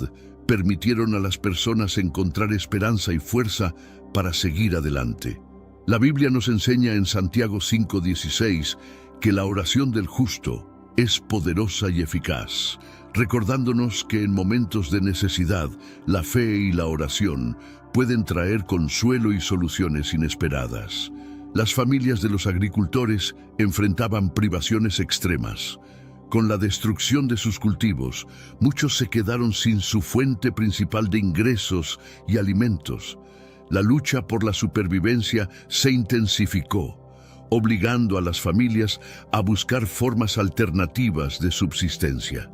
permitieron a las personas encontrar esperanza y fuerza para seguir adelante. La Biblia nos enseña en Santiago 5:16 que la oración del justo es poderosa y eficaz, recordándonos que en momentos de necesidad, la fe y la oración pueden traer consuelo y soluciones inesperadas. Las familias de los agricultores enfrentaban privaciones extremas. Con la destrucción de sus cultivos, muchos se quedaron sin su fuente principal de ingresos y alimentos. La lucha por la supervivencia se intensificó, obligando a las familias a buscar formas alternativas de subsistencia.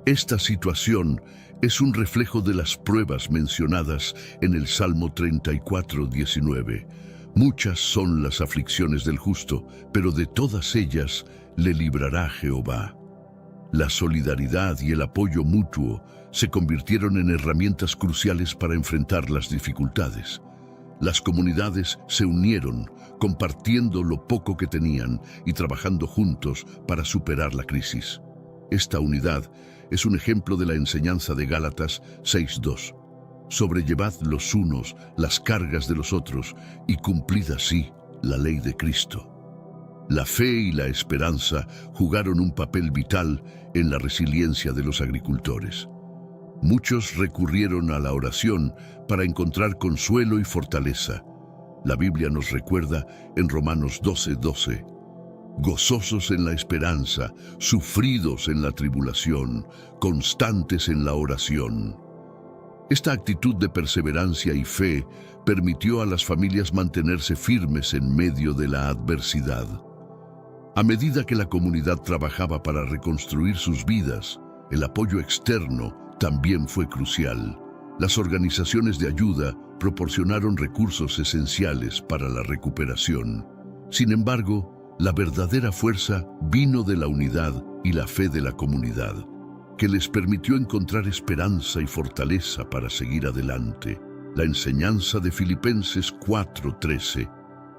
Esta situación es un reflejo de las pruebas mencionadas en el Salmo 34:19. Muchas son las aflicciones del justo, pero de todas ellas le librará Jehová. La solidaridad y el apoyo mutuo se convirtieron en herramientas cruciales para enfrentar las dificultades. Las comunidades se unieron, compartiendo lo poco que tenían y trabajando juntos para superar la crisis. Esta unidad es un ejemplo de la enseñanza de Gálatas 6:2. Sobrellevad los unos las cargas de los otros y cumplid así la ley de Cristo. La fe y la esperanza jugaron un papel vital en la resiliencia de los agricultores. Muchos recurrieron a la oración para encontrar consuelo y fortaleza. La Biblia nos recuerda en Romanos 12:12. Gozosos en la esperanza, sufridos en la tribulación, constantes en la oración. Esta actitud de perseverancia y fe permitió a las familias mantenerse firmes en medio de la adversidad. A medida que la comunidad trabajaba para reconstruir sus vidas, el apoyo externo también fue crucial. Las organizaciones de ayuda proporcionaron recursos esenciales para la recuperación. Sin embargo, la verdadera fuerza vino de la unidad y la fe de la comunidad. que les permitió encontrar esperanza y fortaleza para seguir adelante. La enseñanza de Filipenses 4:13,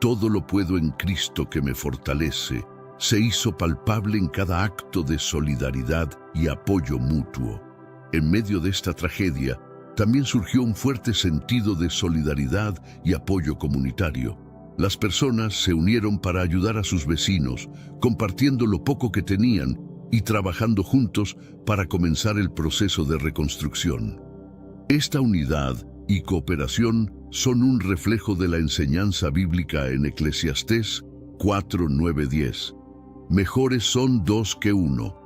todo lo puedo en Cristo que me fortalece, se hizo palpable en cada acto de solidaridad y apoyo mutuo. En medio de esta tragedia, también surgió un fuerte sentido de solidaridad y apoyo comunitario. Las personas se unieron para ayudar a sus vecinos, compartiendo lo poco que tenían y trabajando juntos para comenzar el proceso de reconstrucción. Esta unidad y cooperación son un reflejo de la enseñanza bíblica en Eclesiastés 4:9-10. Mejores son dos que uno,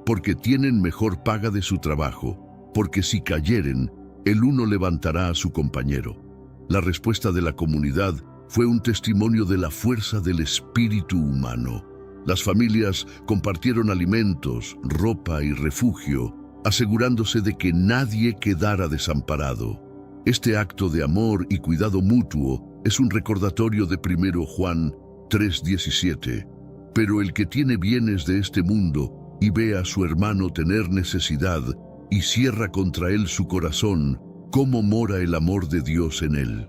porque tienen mejor paga de su trabajo, porque si cayeren, el uno levantará a su compañero. La respuesta de la comunidad fue un testimonio de la fuerza del espíritu humano. Las familias compartieron alimentos, ropa y refugio, asegurándose de que nadie quedara desamparado. Este acto de amor y cuidado mutuo es un recordatorio de 1 Juan 3:17. Pero el que tiene bienes de este mundo y ve a su hermano tener necesidad y cierra contra él su corazón, ¿cómo mora el amor de Dios en él?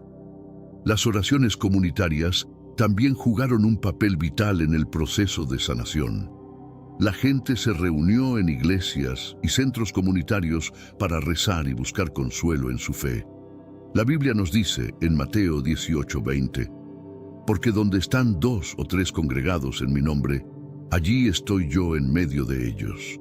Las oraciones comunitarias también jugaron un papel vital en el proceso de sanación. La gente se reunió en iglesias y centros comunitarios para rezar y buscar consuelo en su fe. La Biblia nos dice en Mateo 18:20, porque donde están 2 o 3 congregados en mi nombre, allí estoy yo en medio de ellos.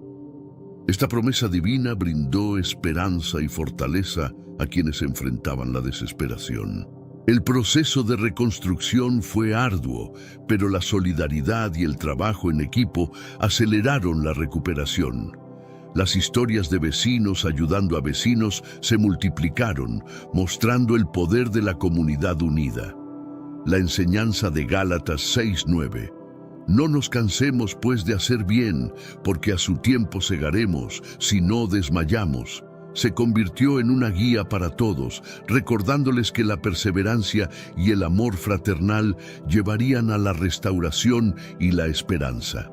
Esta promesa divina brindó esperanza y fortaleza a quienes enfrentaban la desesperación. El proceso de reconstrucción fue arduo, pero la solidaridad y el trabajo en equipo aceleraron la recuperación. Las historias de vecinos ayudando a vecinos se multiplicaron, mostrando el poder de la comunidad unida. La enseñanza de Gálatas 6:9. No nos cansemos pues de hacer bien, porque a su tiempo segaremos, si no desmayamos. Se convirtió en una guía para todos, recordándoles que la perseverancia y el amor fraternal llevarían a la restauración y la esperanza.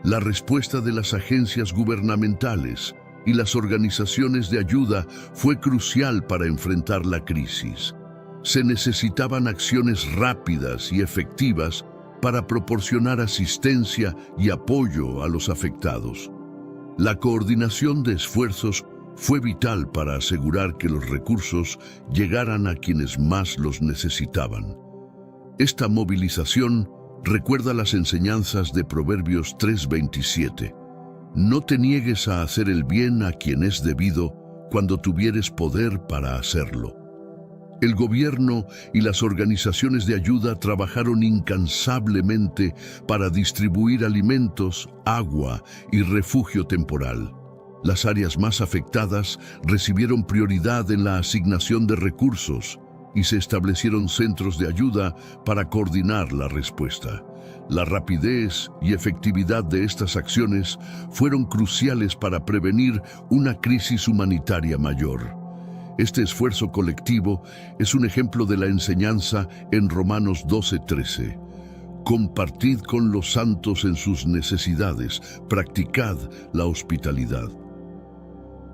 La respuesta de las agencias gubernamentales y las organizaciones de ayuda fue crucial para enfrentar la crisis. Se necesitaban acciones rápidas y efectivas para proporcionar asistencia y apoyo a los afectados. La coordinación de esfuerzos fue vital para asegurar que los recursos llegaran a quienes más los necesitaban. Esta movilización recuerda las enseñanzas de Proverbios 3:27. No te niegues a hacer el bien a quien es debido cuando tuvieres poder para hacerlo. El gobierno y las organizaciones de ayuda trabajaron incansablemente para distribuir alimentos, agua y refugio temporal. Las áreas más afectadas recibieron prioridad en la asignación de recursos y se establecieron centros de ayuda para coordinar la respuesta. La rapidez y efectividad de estas acciones fueron cruciales para prevenir una crisis humanitaria mayor. Este esfuerzo colectivo es un ejemplo de la enseñanza en Romanos 12:13. Compartid con los santos en sus necesidades, practicad la hospitalidad.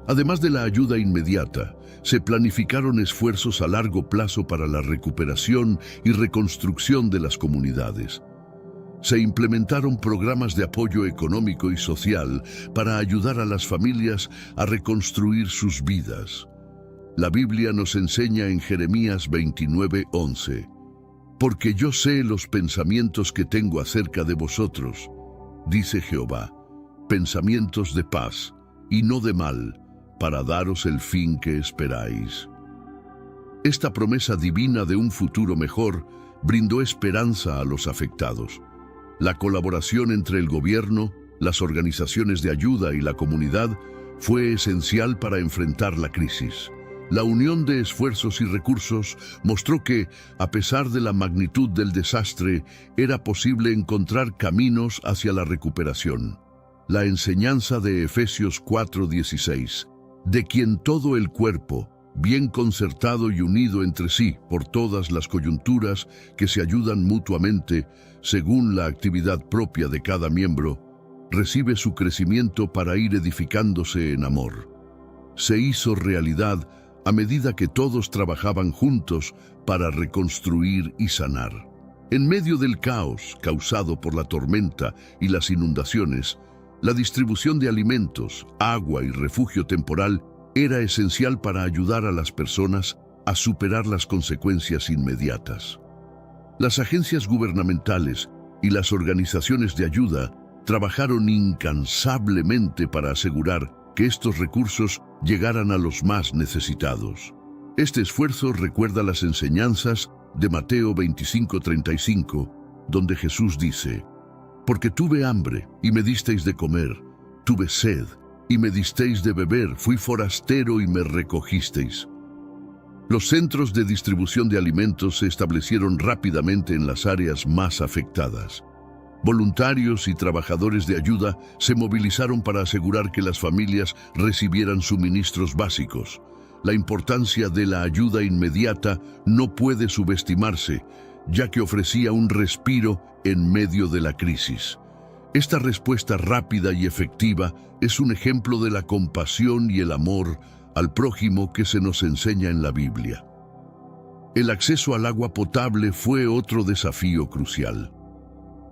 Además de la ayuda inmediata, se planificaron esfuerzos a largo plazo para la recuperación y reconstrucción de las comunidades. Se implementaron programas de apoyo económico y social para ayudar a las familias a reconstruir sus vidas. La Biblia nos enseña en Jeremías 29:11, porque yo sé los pensamientos que tengo acerca de vosotros, dice Jehová, pensamientos de paz y no de mal, para daros el fin que esperáis. Esta promesa divina de un futuro mejor brindó esperanza a los afectados. La colaboración entre el gobierno, las organizaciones de ayuda y la comunidad fue esencial para enfrentar la crisis. La unión de esfuerzos y recursos mostró que, a pesar de la magnitud del desastre, era posible encontrar caminos hacia la recuperación. La enseñanza de Efesios 4:16, de quien todo el cuerpo, bien concertado y unido entre sí por todas las coyunturas que se ayudan mutuamente según la actividad propia de cada miembro, recibe su crecimiento para ir edificándose en amor. Se hizo realidad a medida que todos trabajaban juntos para reconstruir y sanar. En medio del caos causado por la tormenta y las inundaciones, la distribución de alimentos, agua y refugio temporal era esencial para ayudar a las personas a superar las consecuencias inmediatas. Las agencias gubernamentales y las organizaciones de ayuda trabajaron incansablemente para asegurar que estos recursos llegaran a los más necesitados. Este esfuerzo recuerda las enseñanzas de Mateo 25:35, donde Jesús dice: «Porque tuve hambre y me disteis de comer, tuve sed y me disteis de beber, fui forastero y me recogisteis». Los centros de distribución de alimentos se establecieron rápidamente en las áreas más afectadas. Voluntarios y trabajadores de ayuda se movilizaron para asegurar que las familias recibieran suministros básicos. La importancia de la ayuda inmediata no puede subestimarse, ya que ofrecía un respiro en medio de la crisis. Esta respuesta rápida y efectiva es un ejemplo de la compasión y el amor al prójimo que se nos enseña en la Biblia. El acceso al agua potable fue otro desafío crucial.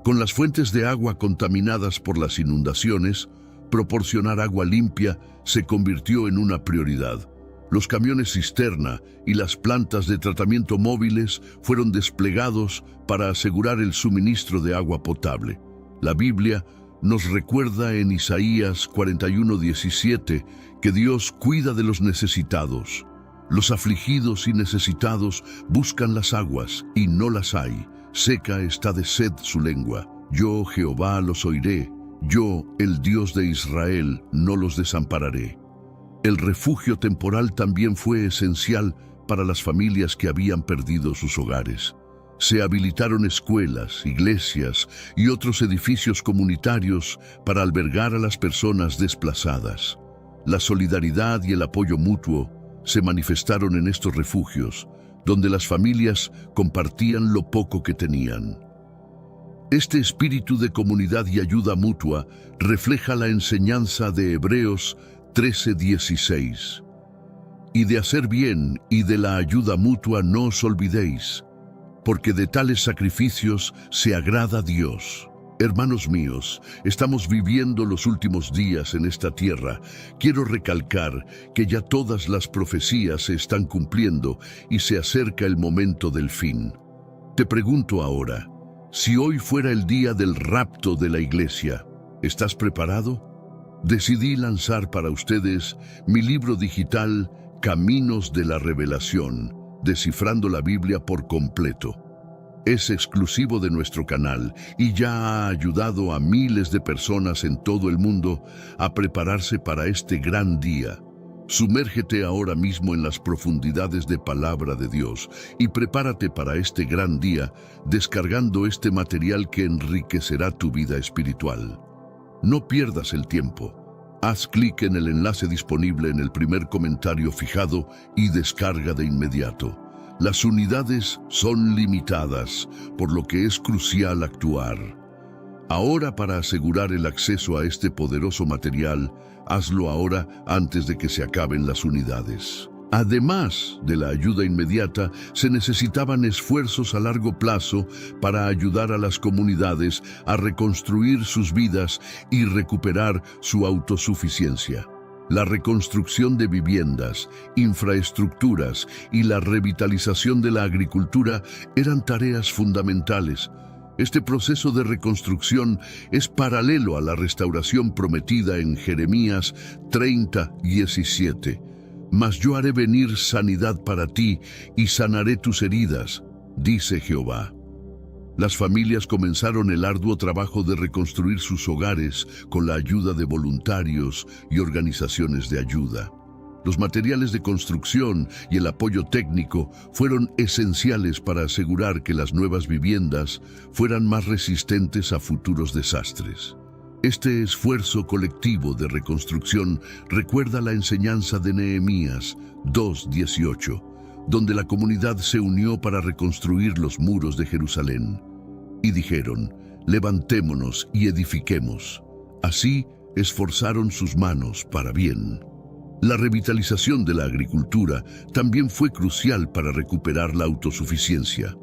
Con las fuentes de agua contaminadas por las inundaciones, proporcionar agua limpia se convirtió en una prioridad. Los camiones cisterna y las plantas de tratamiento móviles fueron desplegados para asegurar el suministro de agua potable. La Biblia nos recuerda en Isaías 41:17 que Dios cuida de los necesitados. Los afligidos y necesitados buscan las aguas y no las hay. Seca está de sed su lengua. Yo, Jehová, los oiré. Yo, el Dios de Israel, no los desampararé. El refugio temporal también fue esencial para las familias que habían perdido sus hogares. Se habilitaron escuelas, iglesias y otros edificios comunitarios para albergar a las personas desplazadas. La solidaridad y el apoyo mutuo se manifestaron en estos refugios, donde las familias compartían lo poco que tenían. Este espíritu de comunidad y ayuda mutua refleja la enseñanza de Hebreos 13:16. Y de hacer bien y de la ayuda mutua no os olvidéis, porque de tales sacrificios se agrada Dios. Hermanos míos, estamos viviendo los últimos días en esta tierra. Quiero recalcar que ya todas las profecías se están cumpliendo y se acerca el momento del fin. Te pregunto ahora, si hoy fuera el día del rapto de la iglesia, ¿estás preparado? Decidí lanzar para ustedes mi libro digital Caminos de la Revelación, descifrando la Biblia por completo. Es exclusivo de nuestro canal y ya ha ayudado a miles de personas en todo el mundo a prepararse para este gran día. Sumérgete ahora mismo en las profundidades de Palabra de Dios y prepárate para este gran día descargando este material que enriquecerá tu vida espiritual. No pierdas el tiempo. Haz clic en el enlace disponible en el primer comentario fijado y descarga de inmediato. Las unidades son limitadas, por lo que es crucial actuar. Ahora, para asegurar el acceso a este poderoso material, hazlo ahora antes de que se acaben las unidades. Además de la ayuda inmediata, se necesitaban esfuerzos a largo plazo para ayudar a las comunidades a reconstruir sus vidas y recuperar su autosuficiencia. La reconstrucción de viviendas, infraestructuras y la revitalización de la agricultura eran tareas fundamentales. Este proceso de reconstrucción es paralelo a la restauración prometida en Jeremías 30:17. Mas yo haré venir sanidad para ti y sanaré tus heridas, dice Jehová. Las familias comenzaron el arduo trabajo de reconstruir sus hogares con la ayuda de voluntarios y organizaciones de ayuda. Los materiales de construcción y el apoyo técnico fueron esenciales para asegurar que las nuevas viviendas fueran más resistentes a futuros desastres. Este esfuerzo colectivo de reconstrucción recuerda la enseñanza de Nehemías 2:18, donde la comunidad se unió para reconstruir los muros de Jerusalén. Y dijeron: levantémonos y edifiquemos. Así esforzaron sus manos para bien. La revitalización de la agricultura también fue crucial para recuperar la autosuficiencia.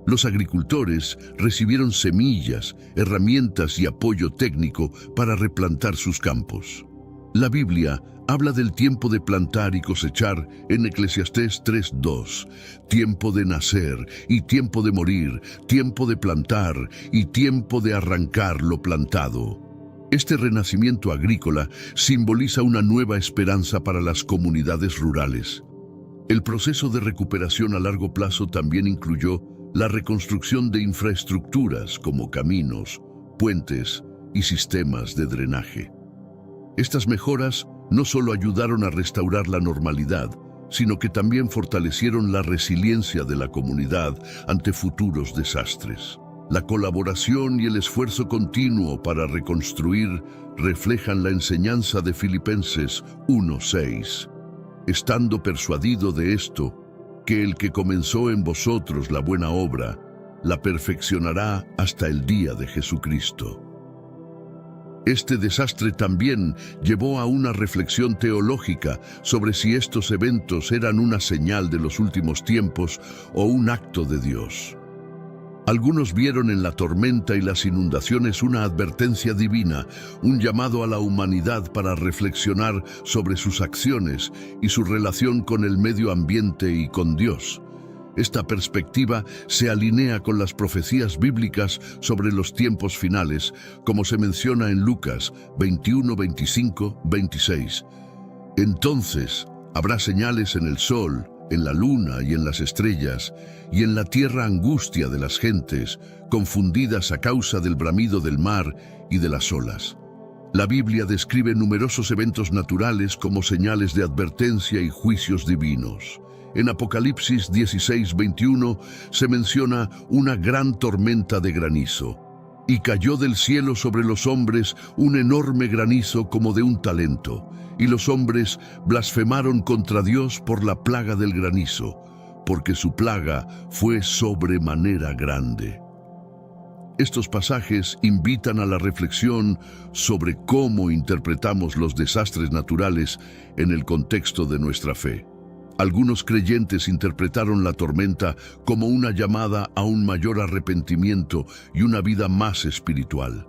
Los agricultores recibieron semillas, herramientas y apoyo técnico para replantar sus campos. La Biblia habla del tiempo de plantar y cosechar en Eclesiastés 3:2, tiempo de nacer y tiempo de morir, tiempo de plantar y tiempo de arrancar lo plantado. Este renacimiento agrícola simboliza una nueva esperanza para las comunidades rurales. El proceso de recuperación a largo plazo también incluyó la reconstrucción de infraestructuras como caminos, puentes y sistemas de drenaje. Estas mejoras no solo ayudaron a restaurar la normalidad, sino que también fortalecieron la resiliencia de la comunidad ante futuros desastres. La colaboración y el esfuerzo continuo para reconstruir reflejan la enseñanza de Filipenses 1:6. Estando persuadido de esto, que el que comenzó en vosotros la buena obra, la perfeccionará hasta el día de Jesucristo. Este desastre también llevó a una reflexión teológica sobre si estos eventos eran una señal de los últimos tiempos o un acto de Dios. Algunos vieron en la tormenta y las inundaciones una advertencia divina, un llamado a la humanidad para reflexionar sobre sus acciones y su relación con el medio ambiente y con Dios. Esta perspectiva se alinea con las profecías bíblicas sobre los tiempos finales, como se menciona en Lucas 21, 25, 26. Entonces habrá señales en el sol, en la luna y en las estrellas, y en la tierra angustia de las gentes, confundidas a causa del bramido del mar y de las olas. La Biblia describe numerosos eventos naturales como señales de advertencia y juicios divinos. En Apocalipsis 16:21 se menciona una gran tormenta de granizo. Y cayó del cielo sobre los hombres un enorme granizo como de un talento, y los hombres blasfemaron contra Dios por la plaga del granizo, porque su plaga fue sobremanera grande. Estos pasajes invitan a la reflexión sobre cómo interpretamos los desastres naturales en el contexto de nuestra fe. Algunos creyentes interpretaron la tormenta como una llamada a un mayor arrepentimiento y una vida más espiritual.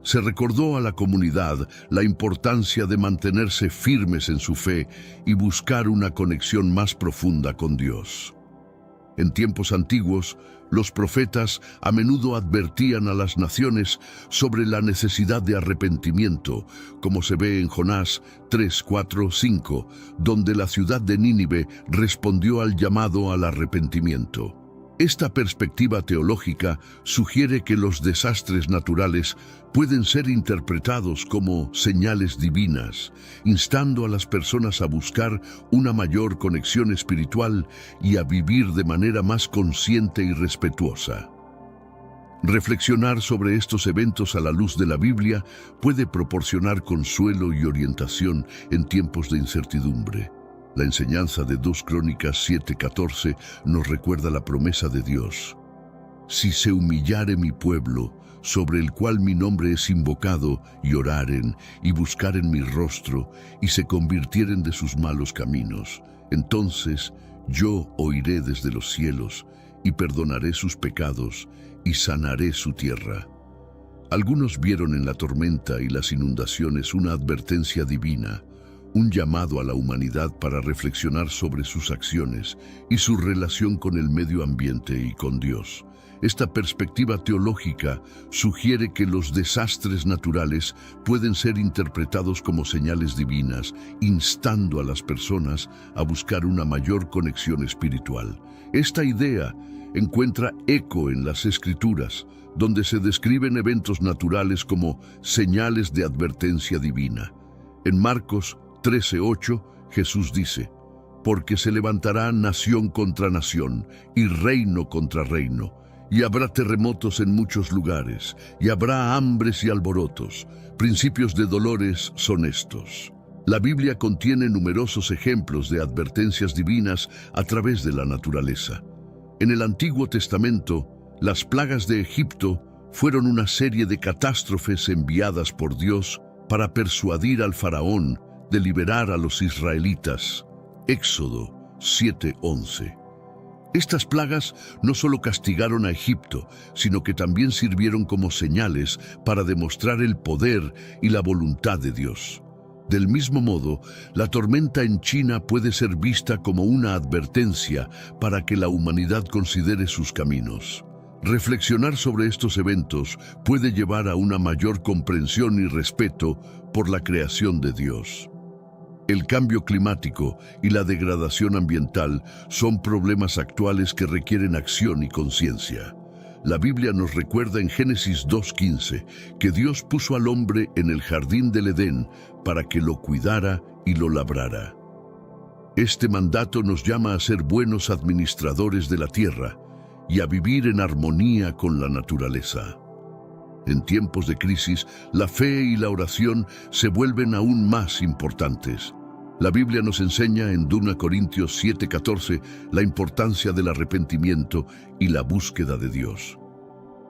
Se recordó a la comunidad la importancia de mantenerse firmes en su fe y buscar una conexión más profunda con Dios. En tiempos antiguos, los profetas a menudo advertían a las naciones sobre la necesidad de arrepentimiento, como se ve en Jonás 3, 4, 5, donde la ciudad de Nínive respondió al llamado al arrepentimiento. Esta perspectiva teológica sugiere que los desastres naturales pueden ser interpretados como señales divinas, instando a las personas a buscar una mayor conexión espiritual y a vivir de manera más consciente y respetuosa. Reflexionar sobre estos eventos a la luz de la Biblia puede proporcionar consuelo y orientación en tiempos de incertidumbre. La enseñanza de 2 Crónicas 7:14 nos recuerda la promesa de Dios. Si se humillare mi pueblo, sobre el cual mi nombre es invocado, y oraren, y buscaren mi rostro, y se convirtieren de sus malos caminos, entonces yo oiré desde los cielos, y perdonaré sus pecados, y sanaré su tierra. Algunos vieron en la tormenta y las inundaciones una advertencia divina, un llamado a la humanidad para reflexionar sobre sus acciones y su relación con el medio ambiente y con Dios. Esta perspectiva teológica sugiere que los desastres naturales pueden ser interpretados como señales divinas, instando a las personas a buscar una mayor conexión espiritual. Esta idea encuentra eco en las Escrituras, donde se describen eventos naturales como señales de advertencia divina. En Marcos 13:8, Jesús dice: porque se levantará nación contra nación y reino contra reino, y habrá terremotos en muchos lugares, y habrá hambres y alborotos. Principios de dolores son estos. La Biblia contiene numerosos ejemplos de advertencias divinas a través de la naturaleza. En el Antiguo Testamento, las plagas de Egipto fueron una serie de catástrofes enviadas por Dios para persuadir al faraón de liberar a los israelitas. Éxodo 7:11. Estas plagas no solo castigaron a Egipto, sino que también sirvieron como señales para demostrar el poder y la voluntad de Dios. Del mismo modo, la tormenta en China puede ser vista como una advertencia para que la humanidad considere sus caminos. Reflexionar sobre estos eventos puede llevar a una mayor comprensión y respeto por la creación de Dios. El cambio climático y la degradación ambiental son problemas actuales que requieren acción y conciencia. La Biblia nos recuerda en Génesis 2:15 que Dios puso al hombre en el jardín del Edén para que lo cuidara y lo labrara. Este mandato nos llama a ser buenos administradores de la tierra y a vivir en armonía con la naturaleza. En tiempos de crisis, la fe y la oración se vuelven aún más importantes. La Biblia nos enseña en 2 Corintios 7:14 la importancia del arrepentimiento y la búsqueda de Dios.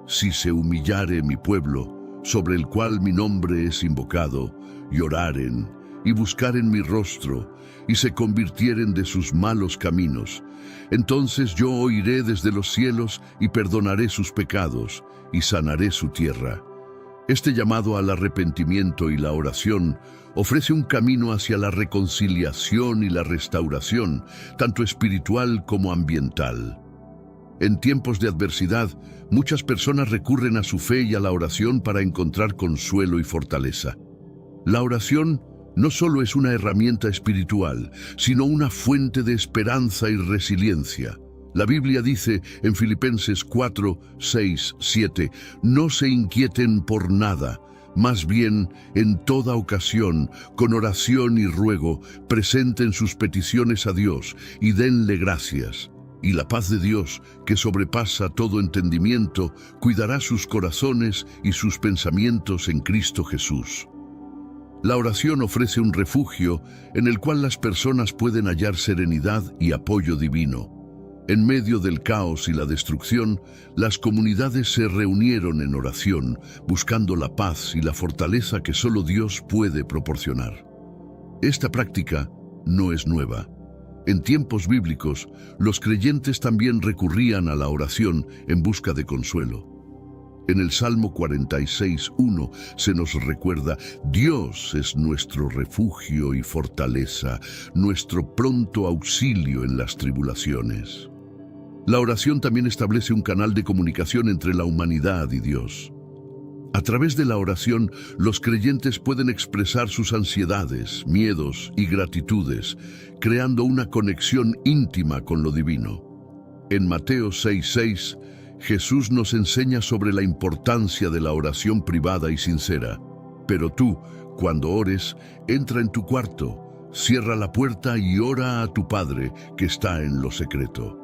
Si se humillare mi pueblo, sobre el cual mi nombre es invocado, y oraren, y buscaren mi rostro, y se convirtieren de sus malos caminos, entonces yo oiré desde los cielos y perdonaré sus pecados, y sanaré su tierra. Este llamado al arrepentimiento y la oración ofrece un camino hacia la reconciliación y la restauración, tanto espiritual como ambiental. En tiempos de adversidad, muchas personas recurren a su fe y a la oración para encontrar consuelo y fortaleza. La oración no solo es una herramienta espiritual, sino una fuente de esperanza y resiliencia. La Biblia dice en Filipenses 4:6-7, no se inquieten por nada, más bien, en toda ocasión, con oración y ruego, presenten sus peticiones a Dios y denle gracias. Y la paz de Dios, que sobrepasa todo entendimiento, cuidará sus corazones y sus pensamientos en Cristo Jesús. La oración ofrece un refugio en el cual las personas pueden hallar serenidad y apoyo divino. En medio del caos y la destrucción, las comunidades se reunieron en oración, buscando la paz y la fortaleza que solo Dios puede proporcionar. Esta práctica no es nueva. En tiempos bíblicos, los creyentes también recurrían a la oración en busca de consuelo. En el Salmo 46:1 se nos recuerda: Dios es nuestro refugio y fortaleza, nuestro pronto auxilio en las tribulaciones. La oración también establece un canal de comunicación entre la humanidad y Dios. A través de la oración, los creyentes pueden expresar sus ansiedades, miedos y gratitudes, creando una conexión íntima con lo divino. En Mateo 6:6, Jesús nos enseña sobre la importancia de la oración privada y sincera. Pero tú, cuando ores, entra en tu cuarto, cierra la puerta y ora a tu Padre que está en lo secreto.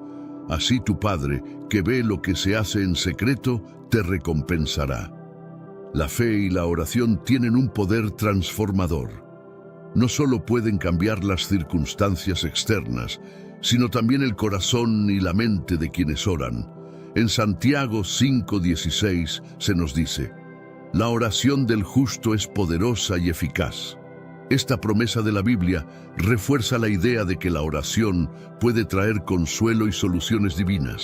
Así tu Padre, que ve lo que se hace en secreto, te recompensará. La fe y la oración tienen un poder transformador. No solo pueden cambiar las circunstancias externas, sino también el corazón y la mente de quienes oran. En Santiago 5:16 se nos dice: la oración del justo es poderosa y eficaz. Esta promesa de la Biblia refuerza la idea de que la oración puede traer consuelo y soluciones divinas.